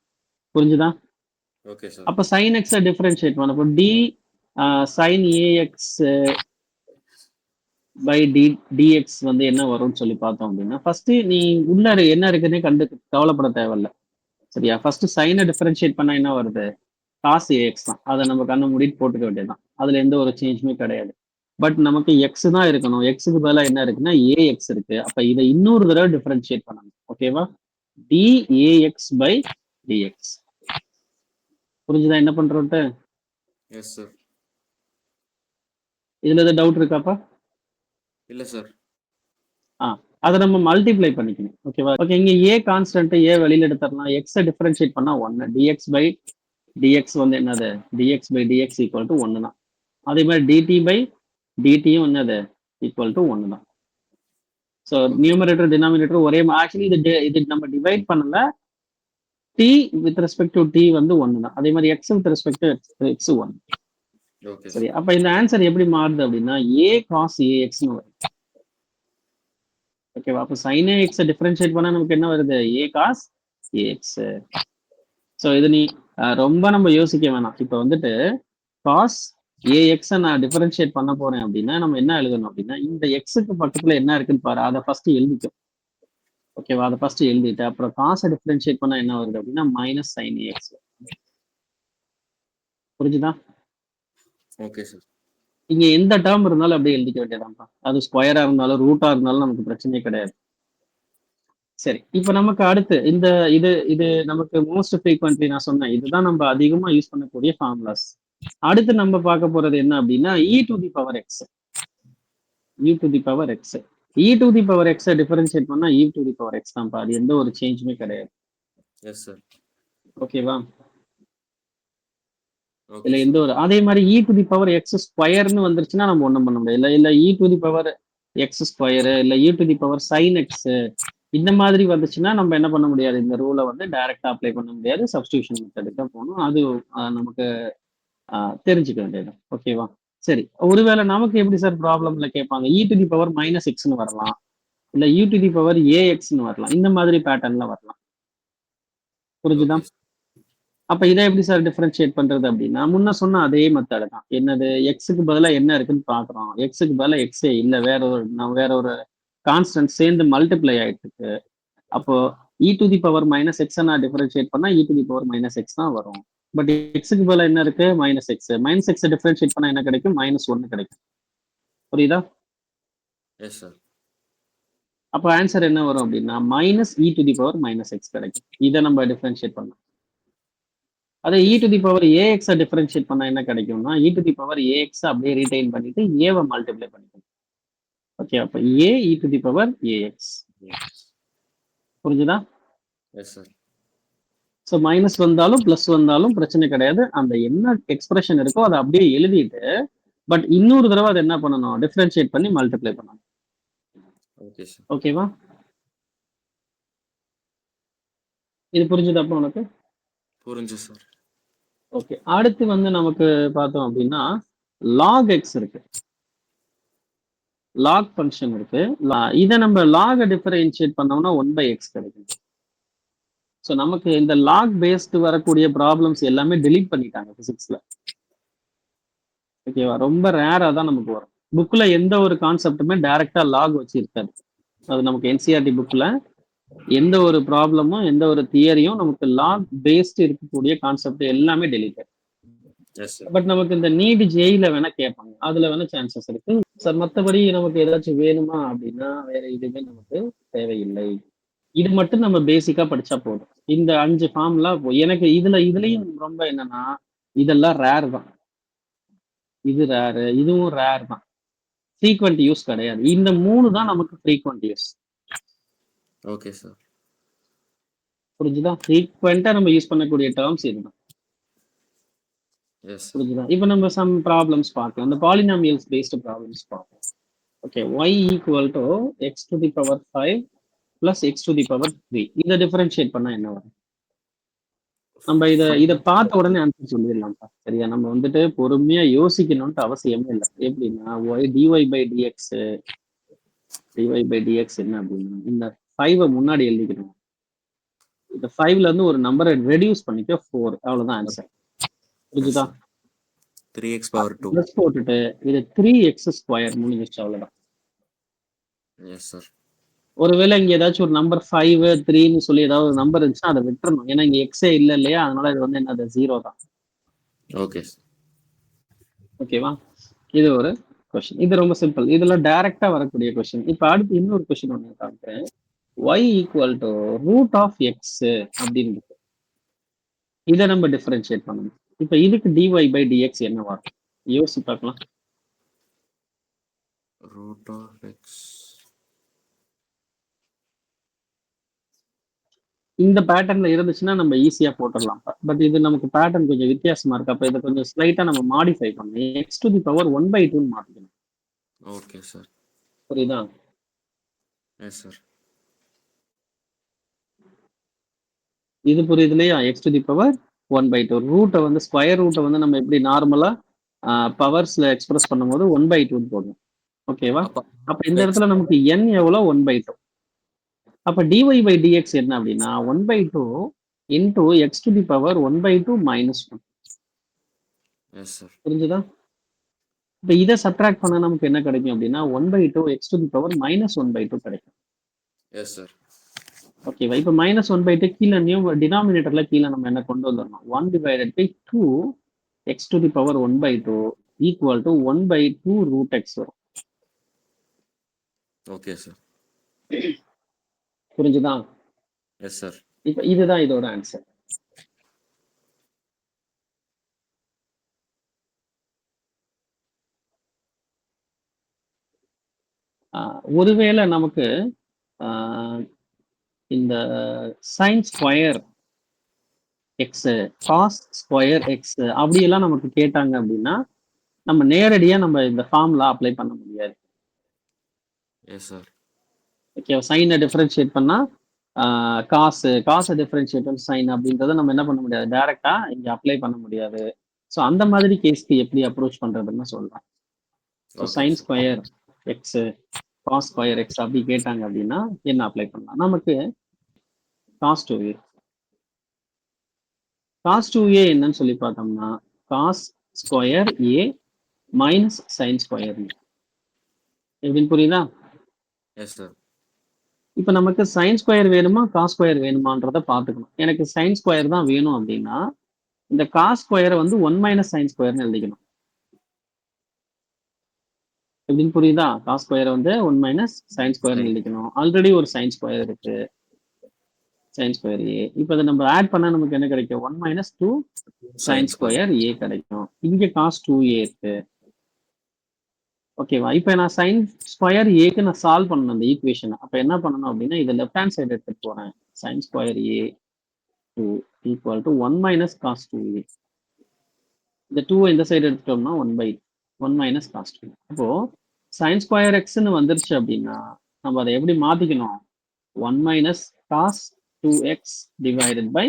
புரிஞ்சுதா? Okay sir. அப்ப sin x டிஃபரன்ஷியேட் பண்ணப்போ d sin ax by dx வந்து என்ன வரும்னு சொல்லி பார்த்தோம் அப்படின்னா, ஃபர்ஸ்ட் நீ உள்ள என்ன இருக்குன்னே கவலைப்பட தேவையில்ல. சரியா? ஃபர்ஸ்ட் சைனை டிஃபரன்ஷியேட் பண்ணா என்ன வருது, cos ax தான். அதை நம்ம கண்ணை மூடிட்டு போட்டுக்க வேண்டியதுதான். அதுல எந்த ஒரு சேஞ்சுமே கிடையாது. பட் நமக்கு எக்ஸ் தான் இருக்கணும். எக்ஸுக்கு பதிலாக என்ன இருக்குன்னா ஏஎக்ஸ் இருக்கு. அப்ப இதை இன்னொரு தடவை டிஃபரன்ஷியேட் பண்ணணும். ஓகேவா? D a x by d x. புரிஞ்சுதா என்ன பண்றோன்ட்டு? Yes sir. இதுல ஏதாவது டவுட் இருக்காப்பா? இல்ல சார். அதை நம்ம மல்டிப்ளை பண்ணிக்கணும். ஓகேவா? ஓகே, இங்க ஏ கான்ஸ்டன்ட் ஏ வெளியில எடுத்துடலாம். எக்ஸை டிஃபரன்ஷியேட் பண்ணா 1. டிஎக்ஸ் பை டிஎக்ஸ் வந்து என்னது, d x by d x equal to 1 தான். அதே மாதிரி டிடி பை டிடியும் என்னது, ஈக்குவல் டு 1 தான். ஸோ நியூமரேட்டர் டினாமினேட்டர் ஒரே ஆக்சுவலி இது நம்ம டிவைட் பண்ணல. T with respect to t வந்து 1 தான். அதே மாதிரி x with respect to x 1. Okay சரி, சார். அப்ப இந்த ஆன்சர் எப்படி மாறுது அப்படின்னா ஏ காஸ் ஏஎக்ஸ்னு வரும். ஓகேவா? அப்ப sin ax டிஃபரன்ஷியேட் பண்ணா நமக்கு என்ன வருது, ஏ காஸ் ஏஎக்ஸ். ஸோ இது நீ ரொம்ப நம்ம யோசிக்க வேணாம். இப்போ வந்துட்டு காஸ் ஏஎக்ஸ் நான் டிஃபரன்ஷியேட் பண்ண போறேன் அப்படின்னா நம்ம என்ன எழுதணும் அப்படின்னா, இந்த எக்ஸுக்கு பக்கத்துல என்ன இருக்குன்னு பாரு, அதை ஃபர்ஸ்ட் எழுதிக்கும். ஓகேவா? அதை ஃபர்ஸ்ட் எழுதிட்டு அப்புறம் காசை டிஃபரன்ஷியேட் பண்ணா என்ன வருது அப்படின்னா மைனஸ் சைன் ஏஎக்ஸ். புரிஞ்சுதா? Okay sir. இங்க எந்த டேர்ம் இருந்தாலும் அப்படியே எழுதிக்க வேண்டியதான்ப்பா. அது ஸ்கொயரா இருந்தாலும் ரூட்டா இருந்தாலும் நமக்கு பிரச்சனையே கிடையாது. சரி, இப்ப நமக்கு அடுத்து இந்த இது இது நமக்கு மோஸ்ட் ஃப்ரீக்வென்ட்லி நான் சொன்னேன், இதுதான் நம்ம அதிகமா யூஸ் பண்ணக்கூடிய ஃபார்முலாஸ். அடுத்து நம்ம பார்க்க போறது என்ன அப்படின்னா e to the power x. E to the power x. E to the power x differentiate பண்ணா e to the power x தான்ப்பா. அது எந்த ஒரு சேஞ்சுமே கிடையாது. Yes sir. ஓகேவா? ஓகே இல்ல சார். எந்த ஒரு அதே மாதிரி e to the power x ஸ்கொயர்னு வந்துருச்சுன்னா நம்ம ஒண்ணும் பண்ண முடியாது. இல்ல e to the power x square இல்ல e to the power sine x இந்த மாதிரி வந்துச்சுன்னா நம்ம என்ன பண்ண முடியாது, இந்த ரூலை வந்து டைரக்டா அப்ளை பண்ண முடியாது. சப்ஸ்டியூஷன் மெத்தடுக்கு தான் போகணும். அது நமக்கு தெரிஞ்சுக்க வேண்டியது. ஓகேவா? சரி, ஒருவேளை நமக்கு எப்படி சார் ப்ராப்ளம்ல கேட்பாங்க, இ டு தி பவர் மைனஸ் எக்ஸ்னு வரலாம், இல்ல இ டு தி பவர் ஏஎக்ஸ்னு வரலாம். இந்த மாதிரி பேட்டர்ன்ல வரலாம். புரிஞ்சுதா? ஓகே. அப்ப இதை எப்படி சார் டிஃபரன்ஷியேட் பண்றது அப்படின்னா முன்ன சொன்ன அதே மெத்தட் தான். என்னது, எக்ஸுக்கு பதிலா என்ன இருக்குன்னு பாக்குறோம். எக்ஸுக்கு பதிலா எக்ஸே இல்ல, வேற ஒரு கான்ஸ்டன்ட் சேர்ந்து மல்டிப்ளை ஆயிட்டு இருக்கு. அப்போ e to the power minus x நான் டிஃபரன்ஷியேட் பண்ணா e to the power minus x தான் வரும். பட் எக்ஸுக்கு பதிலா என்ன இருக்கு, minus x. Minus x differentiate பண்ணா என்ன கிடைக்கும், மைனஸ் 1 கிடைக்கும். புரியுதா? Yes sir. அப்போ ஆன்சர் என்ன வரும் அப்படின்னா minus e to the power minus x கிடைக்கும். இதை நம்ம டிஃபரன்ஷியேட் பண்ணலாம். அதே e to the power a x differentiate பண்ணா என்ன கிடைக்கும்னா e to the power a x அப்படியே ரீடைன் பண்ணிட்டு ஏவை மல்டிப்ளை பண்ணிக்கணும். ஓகே, அப்ப a e to the power a x. புரிஞ்சுதா? Yes sir. ஸோ மைனஸ் வந்தாலும் பிளஸ் வந்தாலும் பிரச்சனை கிடையாது. அந்த என்ன எக்ஸ்பிரஷன் இருக்கோ அதை அப்படியே எழுதிட்டு பட் இன்னொரு தடவை அதை என்ன பண்ணணும், டிஃபரன்ஷியேட் பண்ணி மல்டிப்ளை பண்ணணும். Okay sir. ஓகேவா? இது புரிஞ்சுதாப்பா உனக்கு? புரிஞ்சு சார். ஓகே, அடுத்து வந்து நமக்கு பார்த்தோம் அப்படின்னா லாக் எக்ஸ் இருக்கு, லாக் ஃபங்க்ஷன் இருக்கு. இதை நம்ம லாக டிஃபரன்ஷியேட் பண்ணோம்னா 1/x கிடைக்கும். ஸோ நமக்கு இந்த லாக் பேஸ்டு வரக்கூடிய ப்ராப்ளம்ஸ் எல்லாமே delete பண்ணிட்டாங்க பிசிக்ஸ்ல. ஓகேவா? ரொம்ப ரேரா தான் நமக்கு வரும். புக்ல எந்த ஒரு கான்செப்டுமே டைரக்டா லாக் வச்சு இருக்காது. அது நமக்கு என்சிஆர்டி புக்ல எந்த ஒரு ப்ராப்ளமும் எந்த ஒரு தியரியும் நமக்கு லாக் பேஸ்டு இருக்கக்கூடிய கான்செப்ட் எல்லாமே டெலிட்டட். Yes sir. பட் நமக்கு இந்த நீட் ஜெயில வேணா கேட்பாங்க, அதுல வேணா சான்சஸ் இருக்கு சார். மற்றபடி நமக்கு ஏதாச்சும் வேணுமா அப்படின்னா வேற எதுவுமே நமக்கு தேவையில்லை. இது மட்டும் நம்ம பேசிக்கா படிச்சா போதும். இந்த 5 ஃபார்ம்லாம் எனக்கு இதுலயும் ரொம்ப என்னன்னா இதெல்லாம் ரேர் தான். இது ரேர், இதுவும் ரேர் தான். ஃப்ரீக்வெண்ட் யூஸ் கிடையாது. இந்த 3 தான் நமக்கு ஃப்ரீக்வெண்ட் யூஸ். Okay sir. புரிஞ்சுதா? ஃப்ரீக்வெண்டா நம்ம யூஸ் பண்ணக்கூடிய டேர்ம்ஸ் இதுதான். Yes sir. புரிஞ்சுதா? இப்போ நம்ம சம் ப்ராப்ளம்ஸ் பார்க்கலாம். இந்த பாலினாமியல்ஸ் பேஸ்டு ப்ராப்ளம்ஸ் பார்க்கலாம். Okay, y equal to x to the power 5 plus X to the power 3. இதை டிஃபரன்ஷியேட் பண்ணா என்ன வரும்? நம்ம இதை பார்த்த உடனே ஆன்சர் சொல்லிடலாம்ப்பா. சரியா? நம்ம வந்துட்டு பொறுமையா யோசிக்கணும்ட்டு அவசியமே இல்லை. எப்படின்னா dy பை dx என்ன அப்படின்னா இந்த 5 முன்னாடி எழுதிக்கணும். இந்த 5ல இருந்து ஒரு நம்பரை ரெடியூஸ் பண்ணிக்க 4. அவ்வளவுதான் ஆன்சர். புரிஞ்சுதா? 3x power 2. பிளஸ் போட்டுட்டு இது 3x² முடிஞ்சிச்சு. அவ்வளவுதான். Yes sir. ஒருவேளை இங்க ஏதாச்சும் ஒரு நம்பர் 5 3ன்னு சொல்லி ஏதாவது ஒரு நம்பர் இருந்துச்சுன்னா அதை விட்டுறணும். ஏன்னா இங்க எக்ஸே இல்ல இல்லையா, அதனால இது வந்து என்னது 0 தான். Okay sir. ஓகேவா? இது ஒரு கொஸ்டின். இது ரொம்ப சிம்பிள். இதுல டைரக்டா வரக்கூடிய கொஸ்டின். இப்ப அடுத்து இன்னொரு கொஸ்டின் ஒண்ணு காமிக்கிறேன். y equal to root of x அப்படின்னு இருக்கு. இதை நம்ம டிஃபரன்ஷியேட் பண்ணணும். இப்ப இதுக்கு dy பை dx என்னவா இருக்கும்? யோசிச்சு பார்க்கலாம். Root of x. இந்த பேட்டர்ன்ல இருந்துச்சுன்னா நம்ம ஈஸியா போட்டுடலாம். பட் இது நமக்கு பேட்டர்ன் கொஞ்சம் வித்தியாசமா இருக்கு. அப்ப இதை கொஞ்சம் ஸ்லைட்டா நம்ம மாடிஃபை பண்ணணும். எக்ஸ் டு தி பவர் 1/2 மாத்திக்கணும். Okay sir. புரியுதா? Yes sir. இது புரியுது இல்லையா? எக்ஸ் டு தி பவர் 1/2 ரூட்டை வந்து ஸ்கொயர் ரூட்டை வந்து நம்ம எப்படி நார்மலா பவர்ஸ்ல எக்ஸ்பிரஸ் பண்ணும்போது 1/2 போடணும். ஓகேவா? அப்ப இந்த இடத்துல நமக்கு n எவ்வளவு? 1/2. அப்ப dy பை dx என்ன அப்படின்னா 1/2 into X to the power 1/2 minus 1. Yes sir. புரிஞ்சுதா? இப்ப இதை சப்ட்ராக்ட் பண்ணா நமக்கு என்ன கிடைக்கும் அப்படின்னா 1/2 x to the power minus 1/2 கிடைக்கும். S sir. ஓகேவா? இப்ப மைனஸ் 1/2 கீழே டினாமினேட்டர்ல கீழே நம்ம என்ன கொண்டு வந்துடணும்? 1/2 x to the power 1/2 equal to 1/2 root x வரும். Okay sir. புரிஞ்சுதா? Yes sir. இப்ப இதுதான் இதோட ஆன்சர். ஒருவேளை நமக்கு இந்த sine square x cos square x அப்படியெல்லாம் நமக்கு கேட்டாங்க அப்படின்னா நம்ம நேரடியா நம்ம இந்த ஃபார்முலா அப்ளை பண்ண முடியாது. Yes sir. ஓகே, சைனை டிஃபரன்ஷியேட் பண்ணா காசை டிஃபரன்ஷியேட் சைன் அப்படின்றத நம்ம என்ன பண்ண முடியாது, டைரக்டா இங்க அப்ளை பண்ண முடியாது. ஸோ அந்த மாதிரி கேஸ்க்கு எப்படி அப்ரோச் பண்றதுன்னு சொல்றேன். So sine square x cos square x அப்படி கேட்டாங்க அப்படின்னா என்ன அப்ளை பண்ணலாம்? நமக்கு காஸ் 2a. காஸ் 2a என்னன்னு சொல்லி பார்த்தோம்னா cos square a minus sine square a. எப்படின்னு புரியுதா? Yes sir. இப்போ நமக்கு சைன் ஸ்கொயர் வேணுமா காஸ் ஸ்கொயர் வேணுமான்றத பார்த்துக்கணும். எனக்கு சைன் ஸ்கொயர் தான் வேணும் அப்படின்னா இந்த காஸ் ஸ்கொயரை வந்து 1 மைனஸ் சைன் ஸ்கொயர்னு எழுதிக்கணும். எப்படின்னு புரியுதா? காஸ் ஸ்கொயரை வந்து 1 மைனஸ் சைன் ஸ்கொயர்னு எழுதிக்கணும். ஆல்ரெடி ஒரு சைன் ஸ்கொயர் இருக்கு, சைன் ஸ்கொயர் ஏ. இப்போ அதை நம்ம ஆட் பண்ணா நமக்கு என்ன கிடைக்கும்? 1 மைனஸ் 2 சைன் ஸ்கொயர் ஏ கிடைக்கும். இங்க காஸ் 2a இருக்கு. ஓகேவா? இப்போ நான் சைன் ஸ்கொயர் ஏக்கு நான் சால்வ் பண்ணணும் அந்த ஈக்குவேஷனை. அப்போ என்ன பண்ணணும் அப்படின்னா இதை லெஃப்ட் ஹேண்ட் சைடு எடுத்துட்டு போறேன். Sine square a 2 equal to 1 minus cos 2a. இந்த 2 இந்த சைடு எடுத்துட்டோம்னா 1 மைனஸ் காஸ் 2. அப்போ சைன் ஸ்கொயர் எக்ஸ்ன்னு வந்துருச்சு அப்படின்னா நம்ம அதை எப்படி மாத்திக்கணும்? 1 minus cos 2x divided by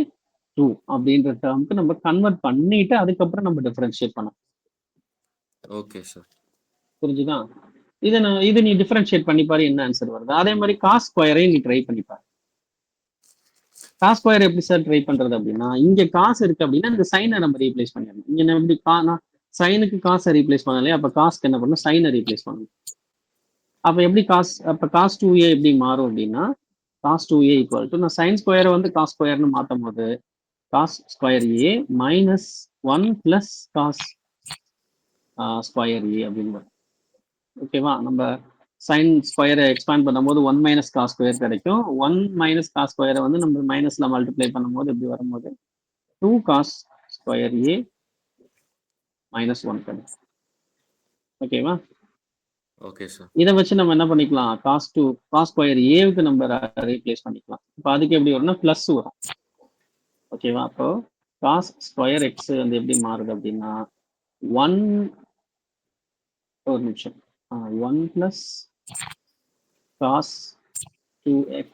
2 அப்படின்ற டேர்முக்கு நம்ம கன்வெர்ட் பண்ணிட்டு அதுக்கப்புறம் நம்ம டிஃபரன்ஷியேட் பண்ணணும். Okay sir. புரிஞ்சுதா? இது நீ டிஃபரன்ஷியேட் பண்ணி பாரு என்ன ஆன்சர் வருது. அதே மாதிரி காஸ் ஸ்கொயரையும் நீ ட்ரை பண்ணி பாரு. காஸ் ஸ்கொயர் எப்படி சார் ட்ரை பண்றது அப்படின்னா இங்க காசு இருக்கு அப்படின்னா இந்த சைனை நம்ம ரீப்ளேஸ் பண்ணிடணும். இங்க நம்ம எப்படி சைனுக்கு காசை ரீப்ளேஸ் பண்ணலையே, அப்ப காசுக்கு என்ன பண்ணணும்? சைனை ரீப்ளேஸ் பண்ணணும். அப்ப எப்படி காஸ் 2a எப்படி மாறும் அப்படின்னா காஸ் 2a ஈக்குவல் டு நான் சைன் ஸ்கொயரை வந்து காஸ் ஸ்கொயர்னு மாற்றும் போது காஸ் ஸ்கொயர் ஏ மைனஸ் 1 பிளஸ் காஸ் ஸ்கொயர் ஏ அப்படின்னு. ஓகேவா? நம்ம சைன் ஸ்கொயரை எக்ஸ்பேண்ட் பண்ணும்போது 1 மைனஸ் காஸ் ஸ்கொயர் கிடைக்கும். 1 மைனஸ் காஸ் ஸ்கொயரை வந்து நம்ம மைனஸ்ல மல்டிப்ளை பண்ணும்போது எப்படி வரும்போது 2 காஸ் ஸ்கொயர் ஏ மைனஸ் 1 கிடைக்கும். ஓகேவா? Okay sir. இதை வச்சு நம்ம என்ன பண்ணிக்கலாம், காஸ் ஸ்கொயர் ஏவுக்கு நம்ம ரீப்ளேஸ் பண்ணிக்கலாம். இப்போ அதுக்கு எப்படி வரும்னா ப்ளஸ் வரும். ஓகேவா? அப்போ காஸ் ஸ்கொயர் எக்ஸ் வந்து எப்படி மாறுது அப்படின்னா ஒன், ஒரு நிமிஷம், 1 + cos 2x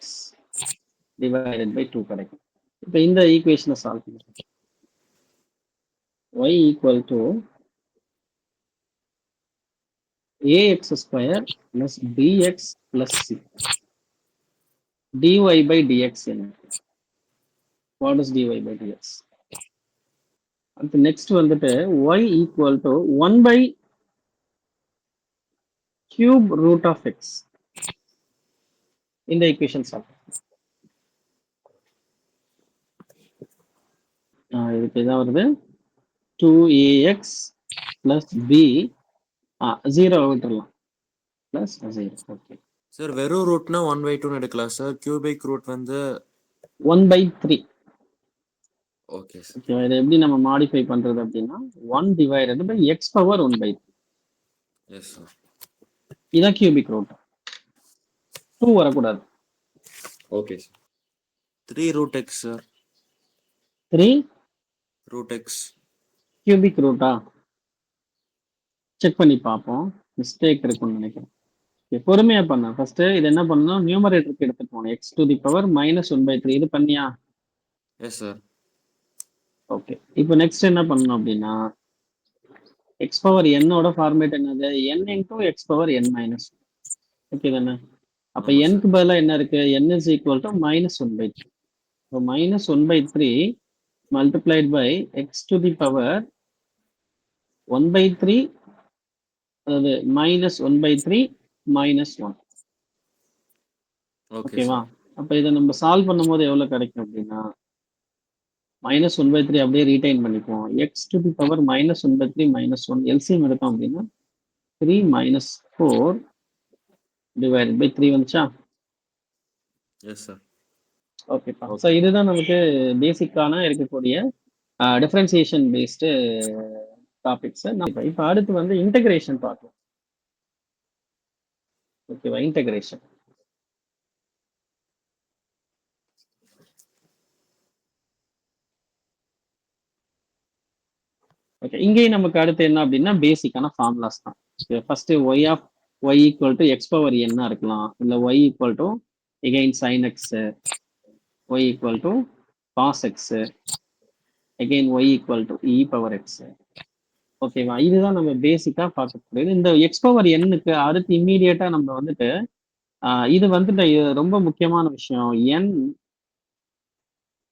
divided by 2 கிடைக்கும். இப்போ இந்த ஈக்குவேஷனை சால்வ் பண்ணுறோம். y = ax square plus bx plus c dy by dx என்ன? What is dy by dx? அடுத்து நெக்ஸ்ட் வந்துட்டு y = 1/cube root of x. இந்த ஈக்குவேஷன் சால்வ். இதுக்கு இதான் வருது 2ax plus b, 0 விட்டுறலாம், plus 0. ஓகே, சார் வெறும் ரூட்னா 1/2 எடுக்கலாம் சார். கியூபிக் ரூட் வந்து 1/3. Okay sir. ஓகேவா? இதை எப்படி நம்ம மாடிஃபை பண்றது அப்படின்னா 1 divided by x power 1/3. Yes sir. இதான் கியூபிக் ரூட். 2 வரக்கூடாது. Okay sir. 3√x sir. 3 √x. Cubic ரூட்டா? செக் பண்ணி பார்ப்போம். மிஸ்டேக் இருக்கும்னு நினைக்கிறேன். Okay, பொறுமையா பண்ண. ஃபர்ஸ்ட் இது என்ன பண்ணணும், நியூமரேட்டருக்கு எடுத்துட்டு போகணும். x to the power -1/3. இது பண்ணியா? Yes sir. ஓகே, இப்போ நெக்ஸ்ட் என்ன பண்ணணும் அப்படின்னா x பவர் n-ஓட ஃபார்மேட் என்னது, n into x power n-1. Okay தானே? அப்ப ஆமா n சார். க்கு பதிலா என்ன இருக்கு, n is equal to -1/3. So -1/3 multiplied by x to the power 1/3, அதாவது -1/3 -1. ஓகே ஓகேவா? சார். அப்ப இதை நம்ம சால்வ் பண்ணும்போது எவ்வளவு கிடைக்கும் அப்படின்னா -1/3 அப்படியே ரீடைன் பண்ணிப்போம். x to the power -1/3 -1 LCM எடுத்தோம் அப்படின்னா 3 - 4 divided by 3 வந்துச்சா? S sir. ஓகேப்பா. ஸோ இதுதான் நமக்கு பேசிக்கான இருக்கக்கூடிய டிஃபரன்சியேஷன் பேஸ்டு டாபிக்ஸ். இப்போ அடுத்து வந்து இன்டகிரேஷன் பார்க்கலாம். ஓகேவா? இன்டகிரேஷன். ஓகே, இங்கேயும் நமக்கு அடுத்து என்ன அப்படின்னா பேசிக்கான ஃபார்முலாஸ் தான். First y = x power n இருக்கலாம், இல்ல y = again sin x, y = cos x, again y = e power x. ஓகேவா? இதுதான் நம்ம பேசிக்கா பார்க்கக்கூடியது. இந்த எக்ஸ் பவர் எண்ணுக்கு அடுத்து இம்மீடியட்டா நம்ம வந்துட்டு இது வந்துட்டு ரொம்ப முக்கியமான விஷயம், n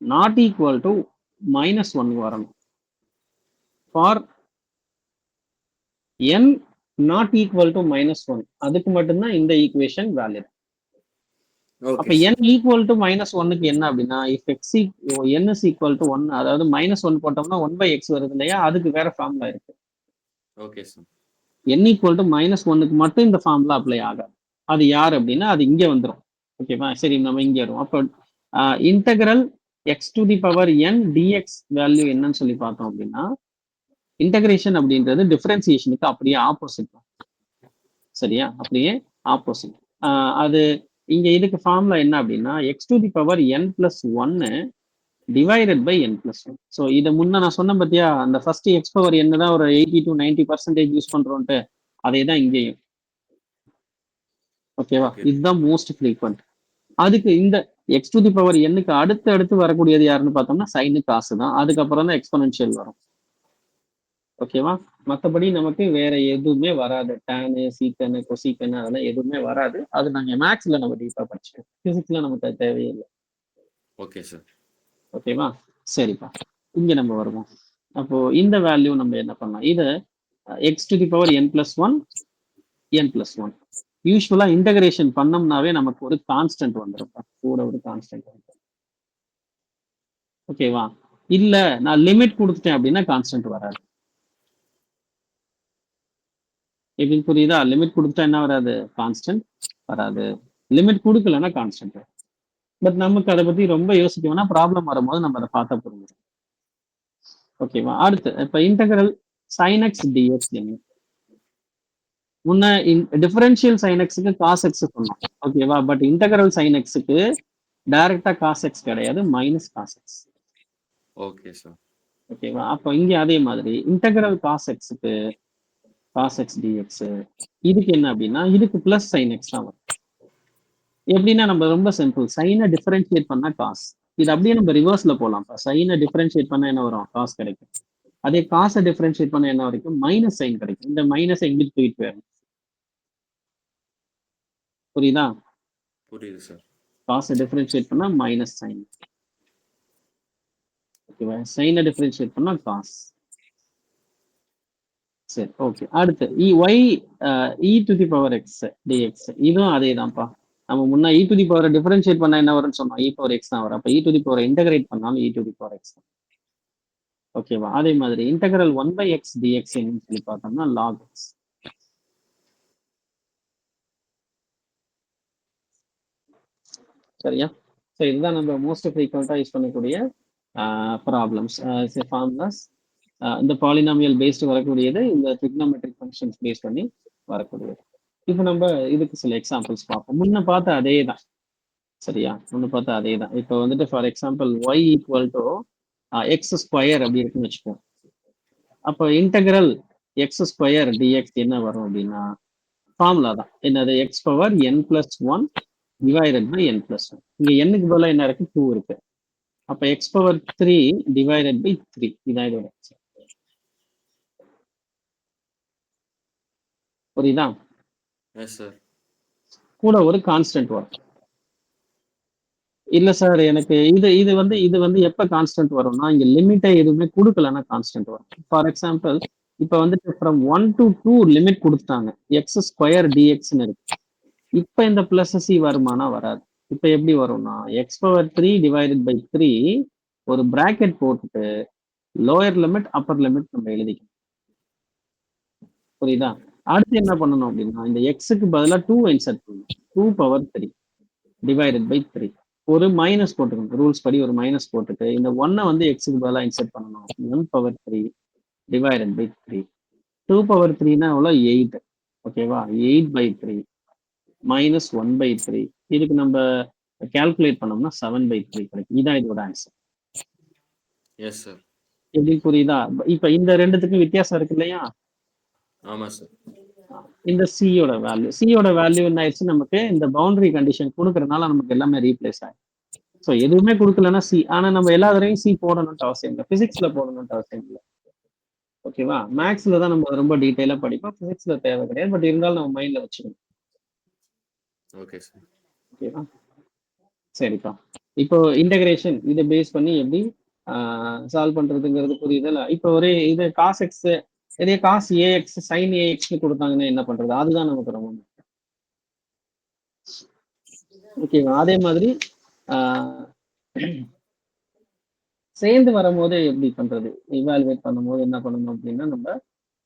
not equal to -1 வரணும். For n not equal to -1, அதுக்கு மட்டும்தான் இந்த ஈக்குவேஷன் வேலிட். அப்ப okay n sir. equal to -1க்கு என்ன அப்படின்னா if n is equal to 1, அதாவது -1 போட்டோம்னா 1/x வருது இல்லையா, அதுக்கு வேற ஃபார்முலா இருக்கு. Okay sir. n equal to -1க்கு மட்டும் இந்த ஃபார்முலா அப்ளை ஆகாது. அது யார் அப்படின்னா அது இங்க வந்துடும். ஓகேவா? சரி, நம்ம இங்க வரும். அப்போ integral x to the power n dx value என்னன்னு சொல்லி பார்த்தோம் அப்படின்னா இன்டகிரேஷன் அப்படின்றது டிஃபரன்சியேஷனுக்கு அப்படியே ஆப்போசிட். சரியா? அப்படியே ஆப்போசிட். அது இங்க இதுக்கு ஃபார்முலா என்ன அப்படின்னா x to the power n + 1 divided by n + 1. So இதை முன்ன நான் சொன்னேன் பார்த்தியா, அந்த ஃபர்ஸ்ட் x பவர் n தான் ஒரு 80 to 90% யூஸ் பண்றோம்ட்டு, அதே தான் இங்கேயும். ஓகேவா? ஓகே. இதுதான் மோஸ்ட் ஃப்ரீக்வெண்ட். அதுக்கு இந்த x to the power n-க்கு அடுத்து வரக்கூடியது யாருன்னு பார்த்தோம்னா சைனு காசு தான். அதுக்கப்புறம் தான் எக்ஸ்பொனென்ஷியல் வரும். ஓகேவா? மற்றபடி நமக்கு வேற எதுவுமே வராது. டேனு, சீக்கனு, கொசீக்கனு அதெல்லாம் எதுவுமே வராது. அது நாங்க மேக்ஸ்ல நம்ம டீப்பா படிச்சுக்கோம். பிசிக்ஸ்ல நமக்கு அது தேவையில்லை. Okay sir. ஓகேவா? சரிப்பா, இங்க நம்ம வருவோம். அப்போ இந்த வேல்யூ நம்ம என்ன பண்ணலாம், இதை x to the power n + 1 n + 1. யூஸ்வலா இன்டகிரேஷன் பண்ணோம்னாவே நமக்கு ஒரு கான்ஸ்டன்ட் வந்துடும், கூட ஒரு கான்ஸ்டன்ட் வந்துடும். ஓகேவா? இல்ல நான் லிமிட் கொடுத்துட்டேன் அப்படின்னா கான்ஸ்டன்ட் வராது. எப்படின்னு புரியுதா? லிமிட் கொடுத்தா என்ன வராது, கான்ஸ்டன்ட் வராது. லிமிட் கொடுக்கலன்னா கான்ஸ்டன்ட். பட் நமக்கு அதை பத்தி ரொம்ப யோசிக்க வேணா, ப்ராப்ளம் வரும்போது நம்ம அதை பார்த்தா புரிஞ்சிடும். ஓகேவா? அடுத்து இப்ப இன்டகிரல் sin x dx என்ன? முன்ன டிஃபரன்ஷியல் சைன் எக்ஸுக்கு காஸ் எக்ஸ் சொன்னோம், ஓகேவா? பட் இன்டகரல் சைன் எக்ஸுக்கு டைரக்டா காஸ் எக்ஸ் கிடையாது, minus cos x. Okay sir. ஓகேவா? அப்போ இங்க அதே மாதிரி இன்டகரல் காஸ் எக்ஸுக்கு காஸ் எக்ஸ் டிஎக்ஸ், இதுக்கு என்ன அப்படின்னா இதுக்கு பிளஸ் சைன் எக்ஸ் தான் வரும். எப்படின்னா நம்ம ரொம்ப சிம்பிள், சைனை டிஃபரன்ஷியேட் பண்ணா காஸ், இது அப்படியே நம்ம ரிவர்ஸ்ல போலாம். சைனை டிஃபரன்ஷியேட் பண்ணா என்ன வரும்? காஸ் கிடைக்கும். அதே காசை டிஃபரன்ஷியேட் பண்ண என்ன வரைக்கும்? மைனஸ் சைன் கிடைக்கும். இந்த மைனஸ் எங்கிட்டு தூக்கிட்டு போயிடும். புரியுதா? புரியுது சார். காசை டிஃபரன்ஷியேட் பண்ணா மைனஸ் சைன், ஓகேவா? சைனை டிஃபரன்ஷியேட் பண்ணா காஸ். சரி, ஓகே. அடுத்து y e to the power x d x, இதுவும் அதே தான்ப்பா. நம்ம முன்ன e to the power differentiate பண்ணா என்ன வரும்னு சொன்னோம்? இ பவர் எக்ஸ் தான் வரும். அப்போ e to the power integrate பண்ணாலும் இ டு தி பவர் எக்ஸ் தான், ஓகேவா? அதே மாதிரி இன்டகரல் 1/x dx என்னன்னு சொல்லி பார்த்தோம்னா log x. சரியா? ஸோ இதுதான் நம்ம மோஸ்ட் ஃப்ரீக்வெண்ட்டாக யூஸ் பண்ணக்கூடிய ப்ராப்ளம்ஸ், ஃபார்முலாஸ். இந்த பாலினாமியல் பேஸ்டு வரக்கூடியது, இந்த ட்ரிக்னோமெட்ரிக் ஃபங்க்ஷன்ஸ் பேஸ் பண்ணி வரக்கூடியது. இப்போ நம்ம இதுக்கு சில எக்ஸாம்பிள்ஸ் பார்ப்போம். முன்ன பார்த்த அதே தான், சரியா? முன்ன பார்த்த அதே தான். இப்போ வந்துட்டு for example y equal to X square அப்படி இருக்குன்னு வச்சுப்போம். அப்போ இன்டகிரல் எக்ஸ் ஸ்கொயர் டிஎக்ஸ் என்ன வரும் அப்படின்னா ஃபார்முலா தான். என்னது? X power n plus one divided by n plus one. இங்க எண்ணுக்கு பதிலாக என்ன இருக்கு? 2 இருக்கு. அப்ப எக்ஸ் பவர் 3 டிவைடட் பை 3, இதான் இதோட answer. புரியுதா? Yes sir. கூட ஒரு கான்ஸ்டன்ட் வரும். இல்ல சார், எனக்கு இது வந்து எப்ப கான்ஸ்டன்ட் வரும்னா இங்க லிமிட்டை எதுவுமே கொடுக்கலன்னா கான்ஸ்டன்ட் வரும். ஃபார் எக்ஸாம்பிள் இப்ப வந்துட்டு ஃப்ரம் 1 to 2 லிமிட் கொடுத்துட்டாங்க, எக்ஸ் ஸ்கொயர் டிஎக்ஸ்னு இருக்கு. இப்ப இந்த பிளஸ் சி வருமானா? வராது. இப்ப எப்படி வரும்னா எக்ஸ் பவர் 3 டிவைடட் பை 3 ஒரு பிராக்கெட் போட்டுட்டு லோயர் லிமிட் அப்பர் லிமிட் நம்ம எழுதிக்கணும். புரியுதா? அடுத்து என்ன பண்ணணும் அப்படின்னா இந்த எக்ஸுக்கு பதிலாக 2 இன்சர்ட் பண்ணணும். 2 பவர் 3 டிவைடட் பை 3 ஒரு மைனஸ் போட்டுக்கணும். ரூல்ஸ் படி ஒரு மைனஸ் போட்டுட்டு இந்த ஒன்னை வந்து எக்ஸுக்கு பதிலாக இன்சர்ட் பண்ணணும். 1 பவர் 3 டிவைடட் பை 3. 2 பவர் 3னா எவ்வளோ? 8, ஓகேவா? 8 பை 3 மைனஸ் 1 பை 3. இதுக்கு நம்ம கால்குலேட் பண்ணோம்னா 7 பை 3 கிடைக்கும். இதான் இதோட ஆன்சர். Yes sir. எப்படி? புரியுதா? இப்ப இந்த ரெண்டுத்துக்கும் வித்தியாசம் இருக்கு இல்லையா? ஆமா சார். இந்த சியோட வேல்யூ என்ன ஆயிடுச்சு? நமக்கு இந்த பவுண்டரி கண்டிஷன் கொடுக்கறதுனால நமக்கு எல்லாமே ரீப்ளேஸ் ஆகும். ஸோ எதுவுமே கொடுக்கலன்னா சி, ஆனா நம்ம எல்லா தடவையும் சி போடணும்னு அவசியம் இல்லை, பிசிக்ஸ்ல போடணும்னு அவசியம் இல்லை, ஓகேவா? மேக்ஸ்ல தான் நம்ம ரொம்ப டீட்டெயிலா படிப்போம், பிசிக்ஸ்ல தேவை கிடையாது. பட் இருந்தாலும் நம்ம மைண்ட்ல வச்சுக்கணும். Okay sir. ஓகேவா? சரிப்பா. இப்போ இன்டகிரேஷன் இதை பேஸ் பண்ணி எப்படி சால்வ் பண்றதுங்கிறது புரியுதுல்ல? இப்போ ஒரு இது காஸ் எக்ஸ், இதே காஸ் ஏஎக்ஸ் சைன் ஏஎக்ஸ்னு கொடுத்தாங்கன்னா என்ன பண்றது? அதுதான் நமக்கு ரொம்ப முக்கியம். ஓகேவா? அதே மாதிரி சேர்ந்து வரும்போது எப்படி பண்றது? இவாலுவேட் பண்ணும்போது என்ன பண்ணணும் அப்படின்னா நம்ம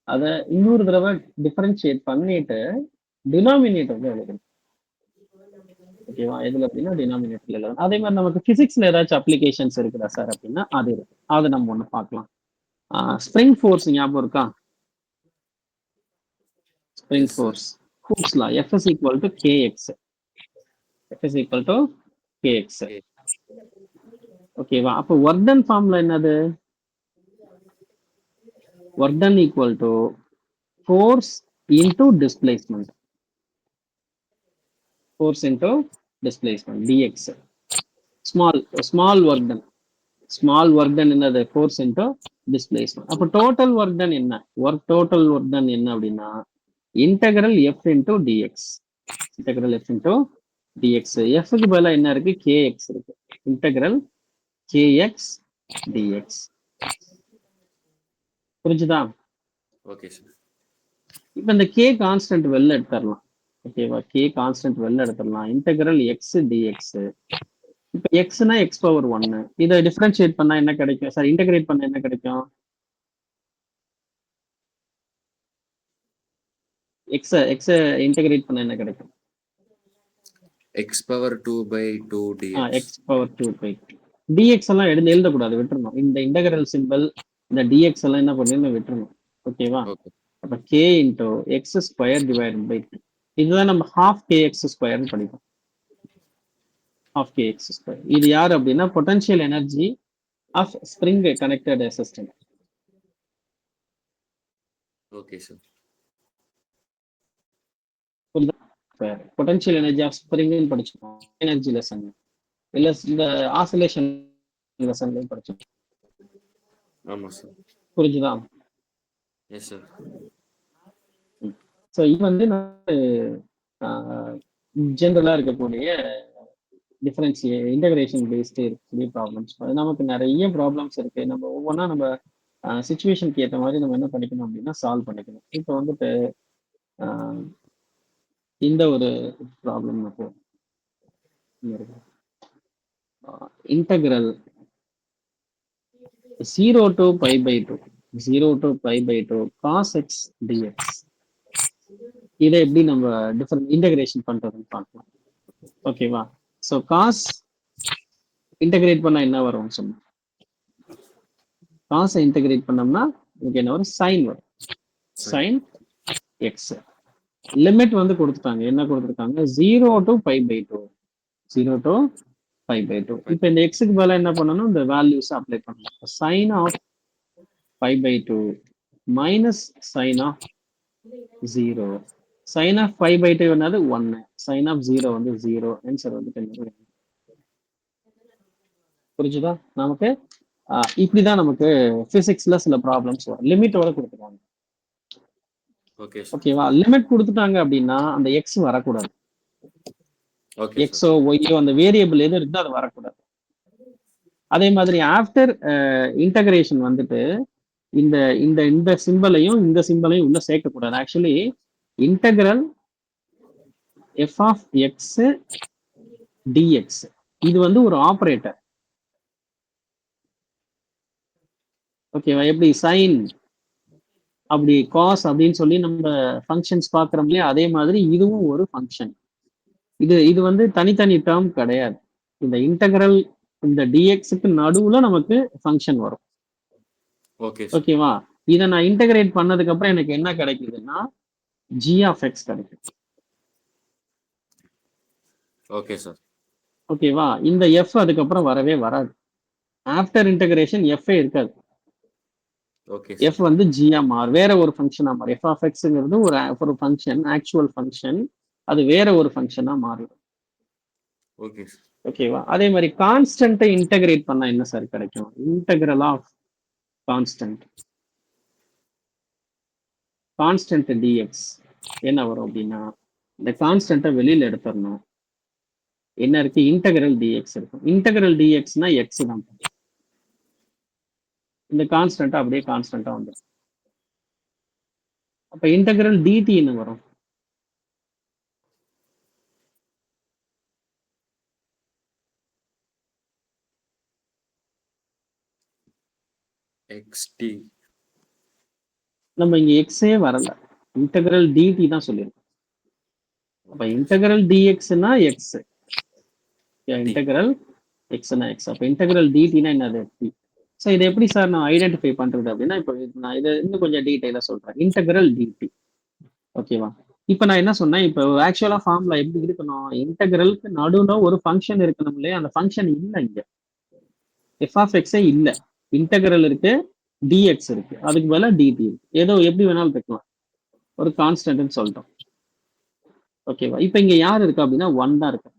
அதை இன்னொரு தடவை டிஃபரன்ஷியேட் பண்ணிட்டு டினாமினேட்டர்ல எழுதணும். ஓகேவா? எதுல அப்படின்னா டினாமினேட்டர்ல எழுதணும். அதே மாதிரி நமக்கு பிசிக்ஸ்ல ஏதாச்சும் அப்ளிகேஷன்ஸ் இருக்குதா சார் அப்படின்னா அது இருக்கு, அதை நம்ம ஒண்ணு பார்க்கலாம். ஸ்ப்ரிங் ஃபோர்ஸ் ஞாபகம் இருக்கா? Spring force, hooks law, F is equal to kx. F is equal to kx. ஓகேவா? அப்போ ஒர்க் டன் ஃபார்முலா என்னது? Work done equal to force into displacement. Force into displacement dx. Small work done. Small work done என்னது? Force into displacement. அப்போ total work done என்ன? Total work done என்ன அப்படின்னா integral f into d x. Integral f into d x. எஃப்க்கு பதிலாக என்ன இருக்கு? K x இருக்கு. Integral k x d x. புரிஞ்சுதா? Okay sir. இப்போ இந்த கே கான்ஸ்டன்ட் வெளில எடுத்துடலாம், ஓகேவா? கே கான்ஸ்டன்ட் வெளில எடுத்துடலாம். Integral X dx. இப்போ எக்ஸ்னா எக்ஸ் பவர் 1. இதை டிஃபரன்ஷியேட் பண்ணா என்ன கிடைக்கும்? சார் இன்டகிரேட் பண்ண என்ன கிடைக்கும்? எக்ஸ் இன்டகிரேட் பண்ண என்ன கிடைக்கும்? X power 2 by 2 dx. X power 2 by d x எல்லாம் எழுதக்கூடாது, விட்டுறணும். இந்த இன்டகரல் சிம்பிள், இந்த டிஎக்ஸ் எல்லாம் என்ன பண்ணணும்? விட்டுறணும். ஓகேவா? ஓகே. அப்ப k into x square divided by 2. இதுதான் நம்ம half kx ஸ்கொயர்னு படிப்போம். half kx square. இது யார் அப்படின்னா potential energy of spring connected system. Okay sir. Potential energy of ஸ்ப்ரிங்னு படிச்சிருக்கோம் எனர்ஜி லெசன், இல்ல இந்த ஆசிலேஷன் லெசன்லயும் படிச்சிருக்கோம். ஆமா சார். புரிஞ்சுதா? Yes sir. ஸோ இது வந்து ஜென்ரலா இருக்கக்கூடிய டிஃபரன்ஸ் இன்டகிரேஷன் பேஸ்டு இருக்கக்கூடிய ப்ராப்ளம்ஸ். நமக்கு நிறைய ப்ராப்ளம்ஸ் இருக்கு. நம்ம ஒவ்வொன்றா நம்ம சுச்சுவேஷனுக்கு ஏற்ற மாதிரி நம்ம என்ன பண்ணிக்கணும் அப்படின்னா சால்வ் பண்ணிக்கணும். இப்போ வந்துட்டு இந்த ஒரு problem integral 0 to pi by 2 0 to pi by 2 cos x dx. இதை எப்படி நம்ம டிஃபரெண்ட் இன்டகிரேஷன் பண்றதுன்னு பார்க்கலாம். ஓகேவா? ஸோ காஸ் இன்டகிரேட் பண்ணா என்ன வரும் சொன்னோம். காசை இன்டகிரேட் பண்ணோம்னா உங்களுக்கு என்ன வரும்? சைன் வரும். Sine x. லிமிட் வந்து கொடுத்துட்டாங்க. என்ன கொடுத்துருக்காங்க? 0 to pi by 2. 0 to pi by 2. இப்போ இந்த எக்ஸுக்கு பதிலாக என்ன பண்ணணும்? இந்த வேல்யூஸ் அப்ளை பண்ணணும். Sine of pi by 2 minus sin of 0. sin of pi by 2 என்னது 1. sin of 0 வந்து 0. ஆன்சர் வந்து 10. புரிஞ்சுதா? நமக்கு இப்படிதான் நமக்கு பிசிக்ஸ்ல சில ப்ராப்ளம்ஸ் வரும். லிமிட்டோட கொடுத்துருவாங்க. ஓகேவா? லிமிட் கொடுத்துட்டாங்க அப்படின்னா அந்த எக்ஸ் வரக்கூடாது. எக்ஸோ ஒய்யோ அந்த வேரியபிள் எது இருக்குதோ அது வரக்கூடாது. அதே மாதிரி ஆஃப்டர் இன்டகிரேஷன் வந்துட்டு இந்த இந்த இந்த சிம்பலையும் இந்த சிம்பலையும் உள்ள சேர்க்கக்கூடாது. Actually integral f of x d x இது வந்து ஒரு ஆபரேட்டர். ஓகேவா? எப்படி சைன் அப்படி காஸ் அப்படின்னு சொல்லி நம்ம ஃபங்க்ஷன்ஸ் பார்க்குறோம் இல்லையா, அதே மாதிரி இதுவும் ஒரு ஃபங்க்ஷன். இது வந்து தனித்தனி டேர்ம் கிடையாது. இந்த இன்டகிரல் இந்த டிஎக்ஸுக்கு நடுவுல நமக்கு ஃபங்க்ஷன் வரும். ஓகேவா? இதை நான் இன்டகிரேட் பண்ணதுக்கு அப்புறம் எனக்கு என்ன கிடைக்குதுன்னா g of x கிடைக்கும். Okay sir. ஓகேவா? இந்த f அதுக்கப்புறம் வரவே வராது. ஆஃப்டர் இன்டகிரேஷன் f இருக்காது. f வந்து g மாறும், வேற ஒரு ஃபங்க்ஷனா மாறும். f of xங்கிறது ஒரு ஃபங்க்ஷன், ஆக்சுவல் ஃபங்க்ஷன். அது வேற ஒரு ஃபங்க்ஷனா மாறும். ஓகேவா? அதே மாதிரி கான்ஸ்டன்ட்டை இன்டகிரேட் பண்ணா என்ன சார் கிடைக்கும்? இன்டகிரல் ஆஃப் கான்ஸ்டன்ட் dx என்ன வரும் அப்படின்னா இந்த கான்ஸ்டன்ட்டை வெளியில எடுத்துடணும். என்ன இருக்கு? இன்டகிரல் dx இருக்கும். இன்டகிரல் dxனா x தான். இந்த கான்ஸ்டன்ட் அப்படியே கான்ஸ்டன்டா வந்துடும். அப்ப இன்டகிரல் dt என்ன வரும்? xt. நம்ம இங்க எக்ஸே வரல, இன்டகிரல் dt தான் சொல்லியிருக்கோம். அப்ப இன்டகிரல் dxனா எக்ஸ், இன்டகிரல் எக்ஸ்னா எக்ஸ். அப்ப இன்டகிரல் dtனா என்னது? t. ஸோ இதை எப்படி சார் நான் ஐடென்டிஃபை பண்றது அப்படின்னா, இப்போ நான் இதை இன்னும் கொஞ்சம் டீட்டெயிலா சொல்றேன். Integral dt. ஓகேவா? இப்போ நான் என்ன சொன்னேன்? இப்போ ஆக்சுவலா ஃபார்முலா எப்படி இருக்கணும்? இன்டகிரலுக்கு நடுவுல ஒரு ஃபங்க்ஷன் இருக்கணும் இல்லையா? அந்த ஃபங்க்ஷன் இல்லை இங்க. எஃப் ஆஃப் எக்ஸே இல்ல. இன்டகிரல் இருக்கு, dx இருக்கு, அதுக்கு மேல dt இருக்கு. ஏதோ எப்படி வேணாலும் இருக்கலாம், ஒரு கான்ஸ்டன்ட்னு சொல்லிட்டோம். ஓகேவா? இப்போ இங்க யார் இருக்கு அப்படின்னா 1 தான் இருக்கு.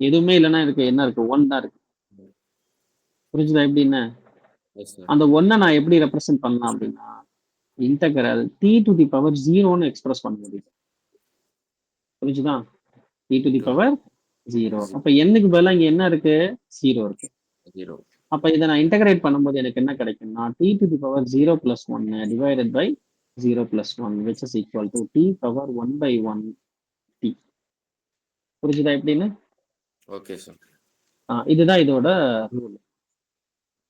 எதுவுமே இல்லைன்னா இருக்கு என்ன இருக்கு? 1 தான் இருக்கு. புரிஞ்சுதா எப்படின்னு? அந்த 1 நான் எப்படி ரெப்ரசென்ட் பண்ணலாம் அப்படின்னா integral t to the power 0ன்னு எக்ஸ்பிரஸ் பண்ண முடியும். புரிஞ்சுதா? t to the power 0. அப்ப n-க்கு பதிலா இங்க என்ன இருக்கு? 0 இருக்கு. அப்ப இதை நான் இன்டகிரேட் பண்ணும்போது எனக்கு என்ன கிடைக்கும்னா t to the power 0 plus 1 divided by 0 plus 1 which is equal to t power 1 by 1 t. புரிஞ்சுதா எப்படின்னு? Okay sir. இதுதான் இதோட ரூல்.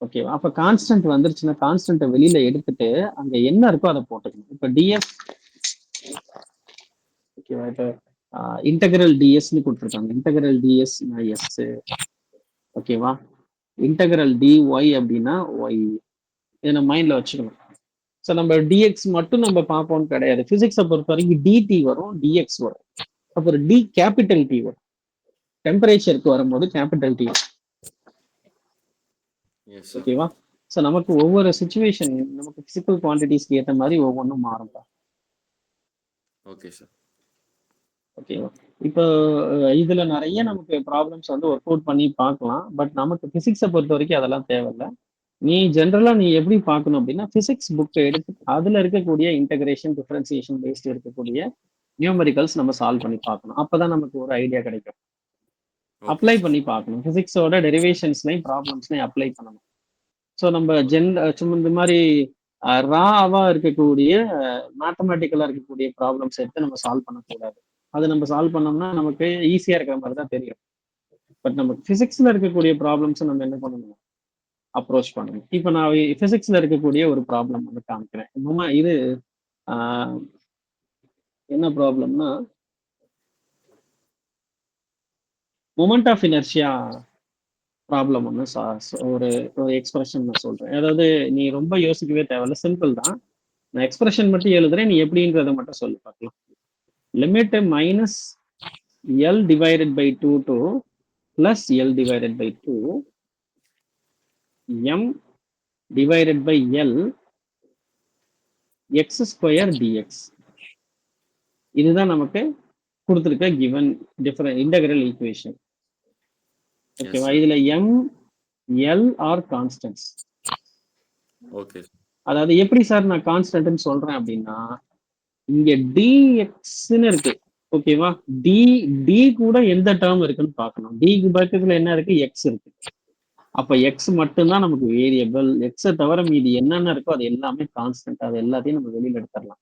ஓகேவா? அப்ப கான்ஸ்டன்ட் வந்துருச்சுன்னா கான்ஸ்டன்ட்டை வெளியில எடுத்துட்டு அங்க என்ன இருக்கோ அதை போட்டுக்கணும். இப்ப df ஓகேவா? இப்ப இன்டகிரல் டிஎஸ்ன்னு கொடுத்துருக்காங்க. Integral d s s. ஓகேவா? இன்டகிரல் dy அப்படின்னா ஒய். இதை நம்ம மைண்ட்ல வச்சுக்கணும். ஸோ நம்ம டிஎக்ஸ் மட்டும் நம்ம பார்ப்போம்னு கிடையாது. பிசிக்ஸை பொறுத்த வரைக்கும் டிடி வரும், டிஎக்ஸ் வரும், அப்புறம் டி கேபிட்டல் டி வரும். டெம்பரேச்சருக்கு வரும்போது கேபிட்டல் டி. S sir. ஓகேவா? ஸோ நமக்கு ஒவ்வொரு சுச்சுவேஷன், நமக்கு பிசிக்கல் குவான்டிட்டிஸ்க்கு ஏற்ற மாதிரி ஒவ்வொன்றும் மாறும்பா. Okay sir. ஓகேவா? இப்போ இதுல நிறைய நமக்கு ப்ராப்ளம்ஸ் வந்து ஒர்க் அவுட் பண்ணி பார்க்கலாம். பட் நமக்கு பிசிக்ஸை பொறுத்த வரைக்கும் அதெல்லாம் தேவையில்லை. நீ ஜென்ரலா நீ எப்படி பார்க்கணும் அப்படின்னா, பிசிக்ஸ் புக்கை எடுத்து அதுல இருக்கக்கூடிய இன்டகிரேஷன், டிஃபரன்சியேஷன் பேஸ்ட் இருக்கக்கூடிய நியூமரிக்கல்ஸ் நம்ம சால்வ் பண்ணி பார்க்கணும். அப்பதான் நமக்கு ஒரு ஐடியா கிடைக்கும். Okay apply sir. பண்ணி பார்க்கணும். பிசிக்ஸோட டெரிவேஷன்ஸ்லையும் ப்ராப்ளம்ஸ்லையும் அப்ளை பண்ணணும். ஸோ நம்ம சும்மா இந்த மாதிரி ராவா இருக்கக்கூடிய மேத்தமேட்டிக்கலா இருக்கக்கூடிய ப்ராப்ளம்ஸ் எடுத்து நம்ம சால்வ் பண்ணக்கூடாது. அது நம்ம சால்வ் பண்ணோம்னா நமக்கு ஈஸியா இருக்கிற மாதிரி தான் தெரியும். பட் நம்ம பிசிக்ஸ்ல இருக்கக்கூடிய ப்ராப்ளம்ஸ் நம்ம என்ன பண்ணணும், அப்ரோச் பண்ணணும். இப்போ நான் பிசிக்ஸ்ல இருக்கக்கூடிய ஒரு ப்ராப்ளம் வந்து காமிக்கிறேன். இது ஆஹ், என்ன ப்ராப்ளம்னா, மொமெண்ட் ஆஃப் இனர்ஷியா ப்ராப்ளம் ஒன்று ஒரு ஒரு எக்ஸ்பிரஷன் நான் சொல்றேன். அதாவது நீ ரொம்ப யோசிக்கவே தேவையில்ல, சிம்பிள் தான். நான் எக்ஸ்பிரஷன் மட்டும் எழுதுறேன், நீ எப்படின்றத மட்டும் சொல்லி பார்க்கலாம். Limit minus l divided by 2 to plus l divided by 2 m divided by l x square d x. இதுதான் நமக்கு கொடுத்துருக்க கிவன் டிஃபரன் இன்டகிரல் ஈக்குவேஷன். ஓகேவா? இதுல m l are constants. Okay. அதாவது எப்படி சார் நான் கான்ஸ்டன்ட்னு சொல்றேன் அப்படின்னா, இங்க டிஎக்ஸ்ன்னு இருக்கு. ஓகேவா? டி டி கூட எந்த டேர்ம் இருக்குன்னு பார்க்கணும். டிக்கு பக்கத்துல என்ன இருக்கு, எக்ஸ் இருக்கு. அப்ப எக்ஸ் மட்டும்தான் நமக்கு வேரியபிள். எக்ஸை தவிர மீதி என்னென்ன இருக்கோ அது எல்லாமே கான்ஸ்டன்ட். அது எல்லாத்தையும் நம்ம வெளியில எடுத்துடலாம்.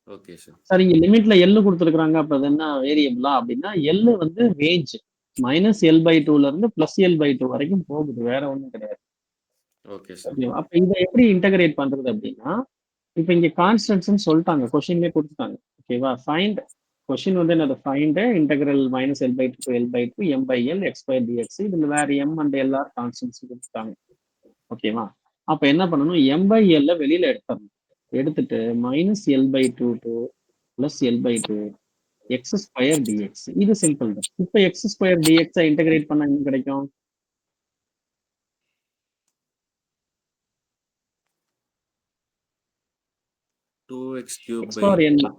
Okay sir. சார் இங்க லிமிட்ல எல்லு கொடுத்துருக்காங்க, அப்ப அது என்ன வேரியபிளா அப்படின்னா, எல்லு வந்து ரேஞ்ச் மைனஸ் எல் பை டூல இருந்து பிளஸ் எல் பை டூ வரைக்கும் போகுது, வேற ஒன்றும் கிடையாது. Okay sir. ஓகேவா? அப்ப இதை எப்படி இன்டகிரேட் பண்றது அப்படின்னா, இப்ப இங்க கான்ஸ்டன்ட்ஸ் சொல்லிட்டாங்க, கொஸ்டின்லேயே கொடுத்துட்டாங்க. ஓகேவா? ஃபைண்ட் கொஸ்டின் வந்து என்னது, find integral minus l by two to l by two m by l x by d x. இதுல வேற எம் அண்ட் எல்ஆர் கான்ஸ்டன்ட்ஸ் கொடுத்துட்டாங்க. ஓகேவா? அப்ப என்ன பண்ணணும், எம் பை எல்ல வெளியில எடுத்துடணும். எடுத்துட்டு minus l by two to plus l by two x square dx. இது சிம்பிள் தான். இப்ப எக்ஸ் ஸ்கொயர் டிஎக்ஸ் இன்டகிரேட் பண்ண என்ன கிடைக்கும், 2x cube X by power என்ன,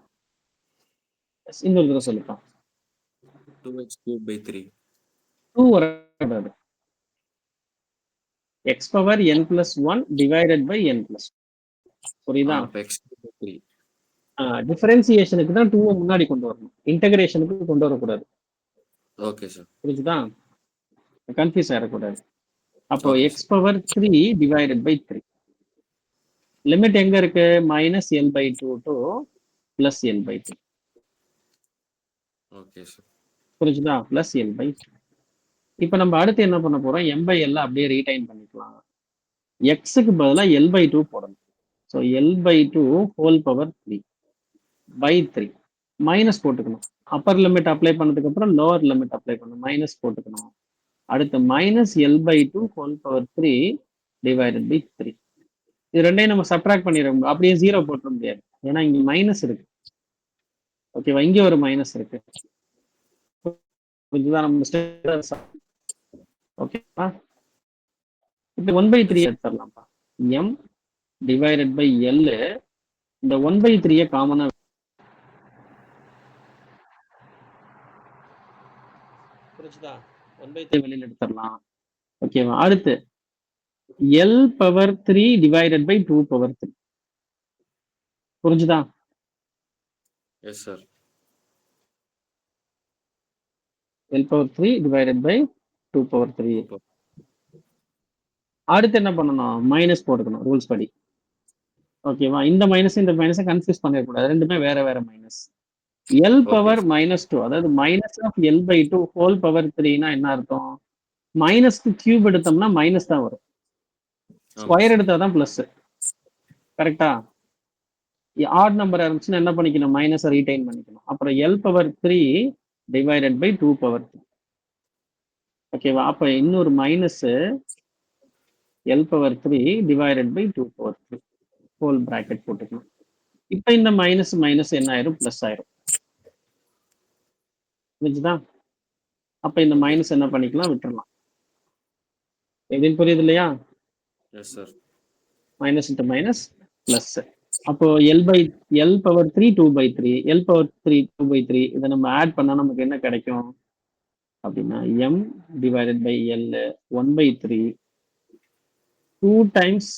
இன்னொரு தடவை சொல்லிப்பான். 2x cube by 3. 2 வராது. X power n plus one divided by n plus. புரியுதா? அப்ப x cube by 3. டிஃபரன்சியேஷனுக்கு தான் 2 முன்னாடி கொண்டு வரணும், இன்டகிரேஷனுக்கு கொண்டு வரக்கூடாது. Okay sir. புரிஞ்சுதா? கன்ஃபியூஸ் ஆயிடக்கூடாது. அப்போ okay x power 3 divided by 3. Limit எங்க இருக்கு, minus l by two to plus l by two. Okay sir. புரிஞ்சுதா? Plus l by two. இப்போ நம்ம அடுத்து என்ன பண்ண போறோம், எம் பை எல் அப்படியே ரீடைன் பண்ணிக்கலாம். எக்ஸுக்கு பதிலாக எல் பை டூ போடணும். So l by two whole power 3 by 3 minus போட்டுக்கணும். அப்பர் லிமிட் அப்ளை பண்ணதுக்கு அப்புறம் லோவர் லிமிட் அப்ளை பண்ணணும், மைனஸ் போட்டுக்கணும். அடுத்து minus l by two whole power 3 divided by 3. இது ரெண்டையும் நம்ம சப்ட்ராக்ட் பண்ணிடுறோம், அப்படியே ஜீரோ போட்டுற முடியாது, ஏன்னா இங்க மைனஸ் இருக்கு. ஓகேவா? இங்க ஒரு மைனஸ் இருக்கு. இதுதான் நம்ம ஓகேவா? இப்போ 1/3 எடுத்துடலாம்ப்பா. M divided by l. இந்த 1/3 காமனா புரிஞ்சுதா? 1/3 வெளியில எடுத்துடலாம். ஓகேவா? அடுத்து l power 3 divided by 2 power 3. புரிஞ்சுதா? Yes sir. L power 3 divided by 2 power 3. அடுத்து என்ன பண்ணணும், மைனஸ் போட்டுக்கணும் ரூல்ஸ் படி. ஓகேவா? இந்த மைனஸை கன்ஃபியூஸ் பண்ணிடக்கூடாது, ரெண்டுமே வேற வேற மைனஸ். எல் பவர் மைனஸ் 2, அதாவது minus of L by 2 whole power 3னா என்ன அர்த்தம், மைனஸ்க்கு கியூப் எடுத்தோம்னா மைனஸ் தான் வரும், ஸ்கொயர் எடுத்தாதான் பிளஸ். கரெக்டா? ஆட் நம்பர் இருந்துச்சுன்னா என்ன பண்ணிக்கணும், மைனஸை ரீடைன் பண்ணிக்கணும். அப்புறம் L power 3 divided by 2 power 3. ஓகேவா? அப்ப இன்னொரு minus L power 3 divided by 2 power 3. Whole bracket போட்டுக்கலாம். இப்போ இந்த மைனஸ் மைனஸ் என்ன ஆயிரும், பிளஸ் ஆயிரும். புரிஞ்சுதா? அப்ப இந்த மைனஸ் என்ன பண்ணிக்கலாம், விட்டுறலாம். எதுன்னு புரியுது இல்லையா? Yes sir. Minus into minus plus. அப்போ எல் பவர் 3 2/3, எல் பவர் 3 2/3 இதை நம்ம ஆட் பண்ணா நமக்கு என்ன கிடைக்கும் அப்படின்னா m divided by l 1/3 2 times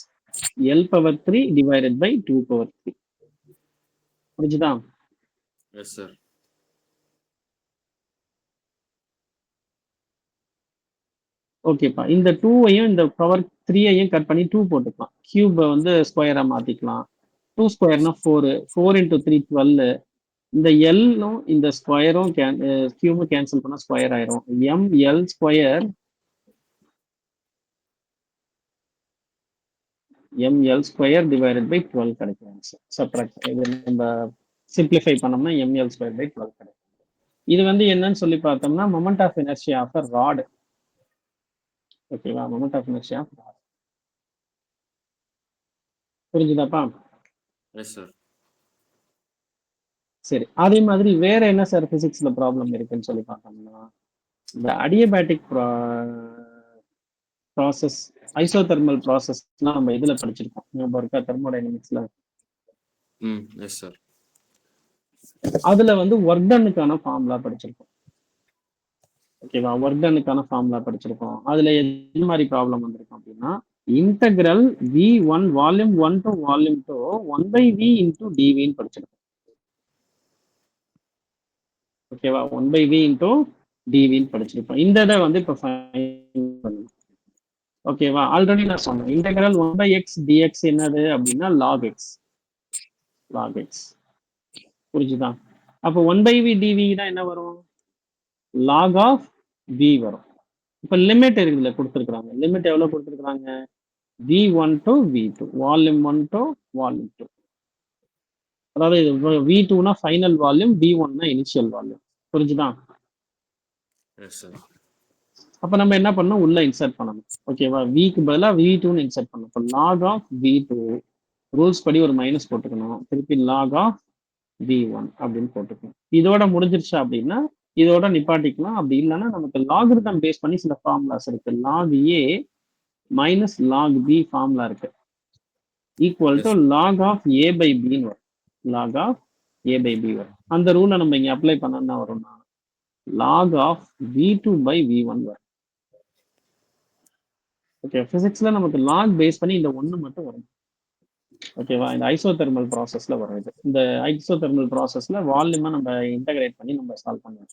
l power 3 divided by 2 power 3. புரிஞ்சுதா? Yes sir. ஓகேப்பா. இந்த 2ஐயும் இந்த பவர் 3ஐயும் கட் பண்ணி 2 போட்டுக்கலாம். கியூபை வந்து ஸ்கொயரா மாத்திக்கலாம். 2 ஸ்கொயர்னா 4, 4 இன்டூ 3 12. இந்த எல்லும் இந்த ஸ்கொயரும் கியூபும் கேன்சல் பண்ணா ஸ்கொயர் ஆயிரும். M l square ml square divided by 12 கிடைக்கும் ஆன்சர். சப்ட்ராக்ட் இது நம்ம சிம்பிளிஃபை பண்ணோம்னா எம்எல் ஸ்கொயர் பை 12 கிடைக்கும். இது வந்து என்னன்னு சொல்லி பார்த்தோம்னா moment of inertia of a rod. ஓகேவா? Moment of inertia of rod. புரிஞ்சுதாப்பா? Yes sir. சரி, அதே மாதிரி வேற என்ன சார் பிசிக்ஸ்ல ப்ராப்ளம் இருக்குன்னு சொல்லி பார்த்தோம்னா இந்த அடியபேட்டிக் ப்ராசஸ், ஐசோதெர்மல் ப்ராசஸ்லாம் நம்ம இதுல படிச்சிருக்கோம். நம்ம இருக்கா தெர்மோடைனமிக்ஸ்ல. Yes sir. அதுல வந்து ஒர்க் டன்னுக்கான ஃபார்முலா படிச்சிருக்கோம். ஓகேவா? ஒர்க் டன்னுக்கான ஃபார்முலா படிச்சிருக்கோம். அதுல என்ன மாதிரி ப்ராப்ளம் வந்திருக்கும் அப்படின்னா integral v1 volume 1 to volume 2 1/v into டிவின்னு படிச்சிருக்கோம். ஓகேவா? 1/v இன்டூ டிவின்னு படிச்சிருப்போம். இந்த இதை வந்து இப்போ ஃபைண்ட் பண்ணணும். ஓகேவா? ஆல்ரெடி நான் சொன்னேன் இன்டகிரல் 1/x dx என்னது அப்படின்னா log x. log x. புரிஞ்சுதா? அப்போ 1/v dv தான் என்ன வரும், log of v வரும். இப்போ லிமிட் இருக்குல்ல கொடுத்துருக்காங்க. லிமிட் எவ்வளவு கொடுத்துருக்காங்க, v1 to v2, volume 1 to volume 2. அதாவது v2னா ஃபைனல் வால்யூம், v1னா இனிஷியல் வால்யூம். புரிஞ்சுதா? Yes sir. அப்ப நம்ம என்ன பண்ணணும், உள்ள இன்சர்ட் பண்ணணும். ஓகேவா? விக்கு பதிலா v2ன்னு இன்சர்ட் பண்ணணும். இப்போ log of v2 ரூல்ஸ் படி ஒரு மைனஸ் போட்டுக்கணும். திருப்பி log of v1 அப்படின்னு போட்டுக்கணும். இதோட முடிஞ்சிருச்சா அப்படின்னா இதோட நிப்பாட்டிக்கலாம். அப்படி இல்லைன்னா நமக்கு லாகிரிதம் பேஸ் பண்ணி சில ஃபார்முலாஸ் இருக்கு. log a minus log b formula இருக்கு. Equal to log of a by b வரும். log of a by b வரும். அந்த ரூலை நம்ம இங்க அப்ளை பண்ணா வரும்னா log of v2 by v1 வரும். ஓகே, பிசிக்ஸ்ல நமக்கு லாக் பேஸ் பண்ணி இந்த ஒண்ணு மட்டும் வரும். ஓகேவா? இந்த ஐசோதெர்மல் ப்ராசஸ்ல வரும் இது. இந்த ஐசோதெர்மல் ப்ராசஸ்ல வால்யூமை நம்ம இன்டகிரேட் பண்ணி நம்ம சால்வ் பண்ணுவோம்.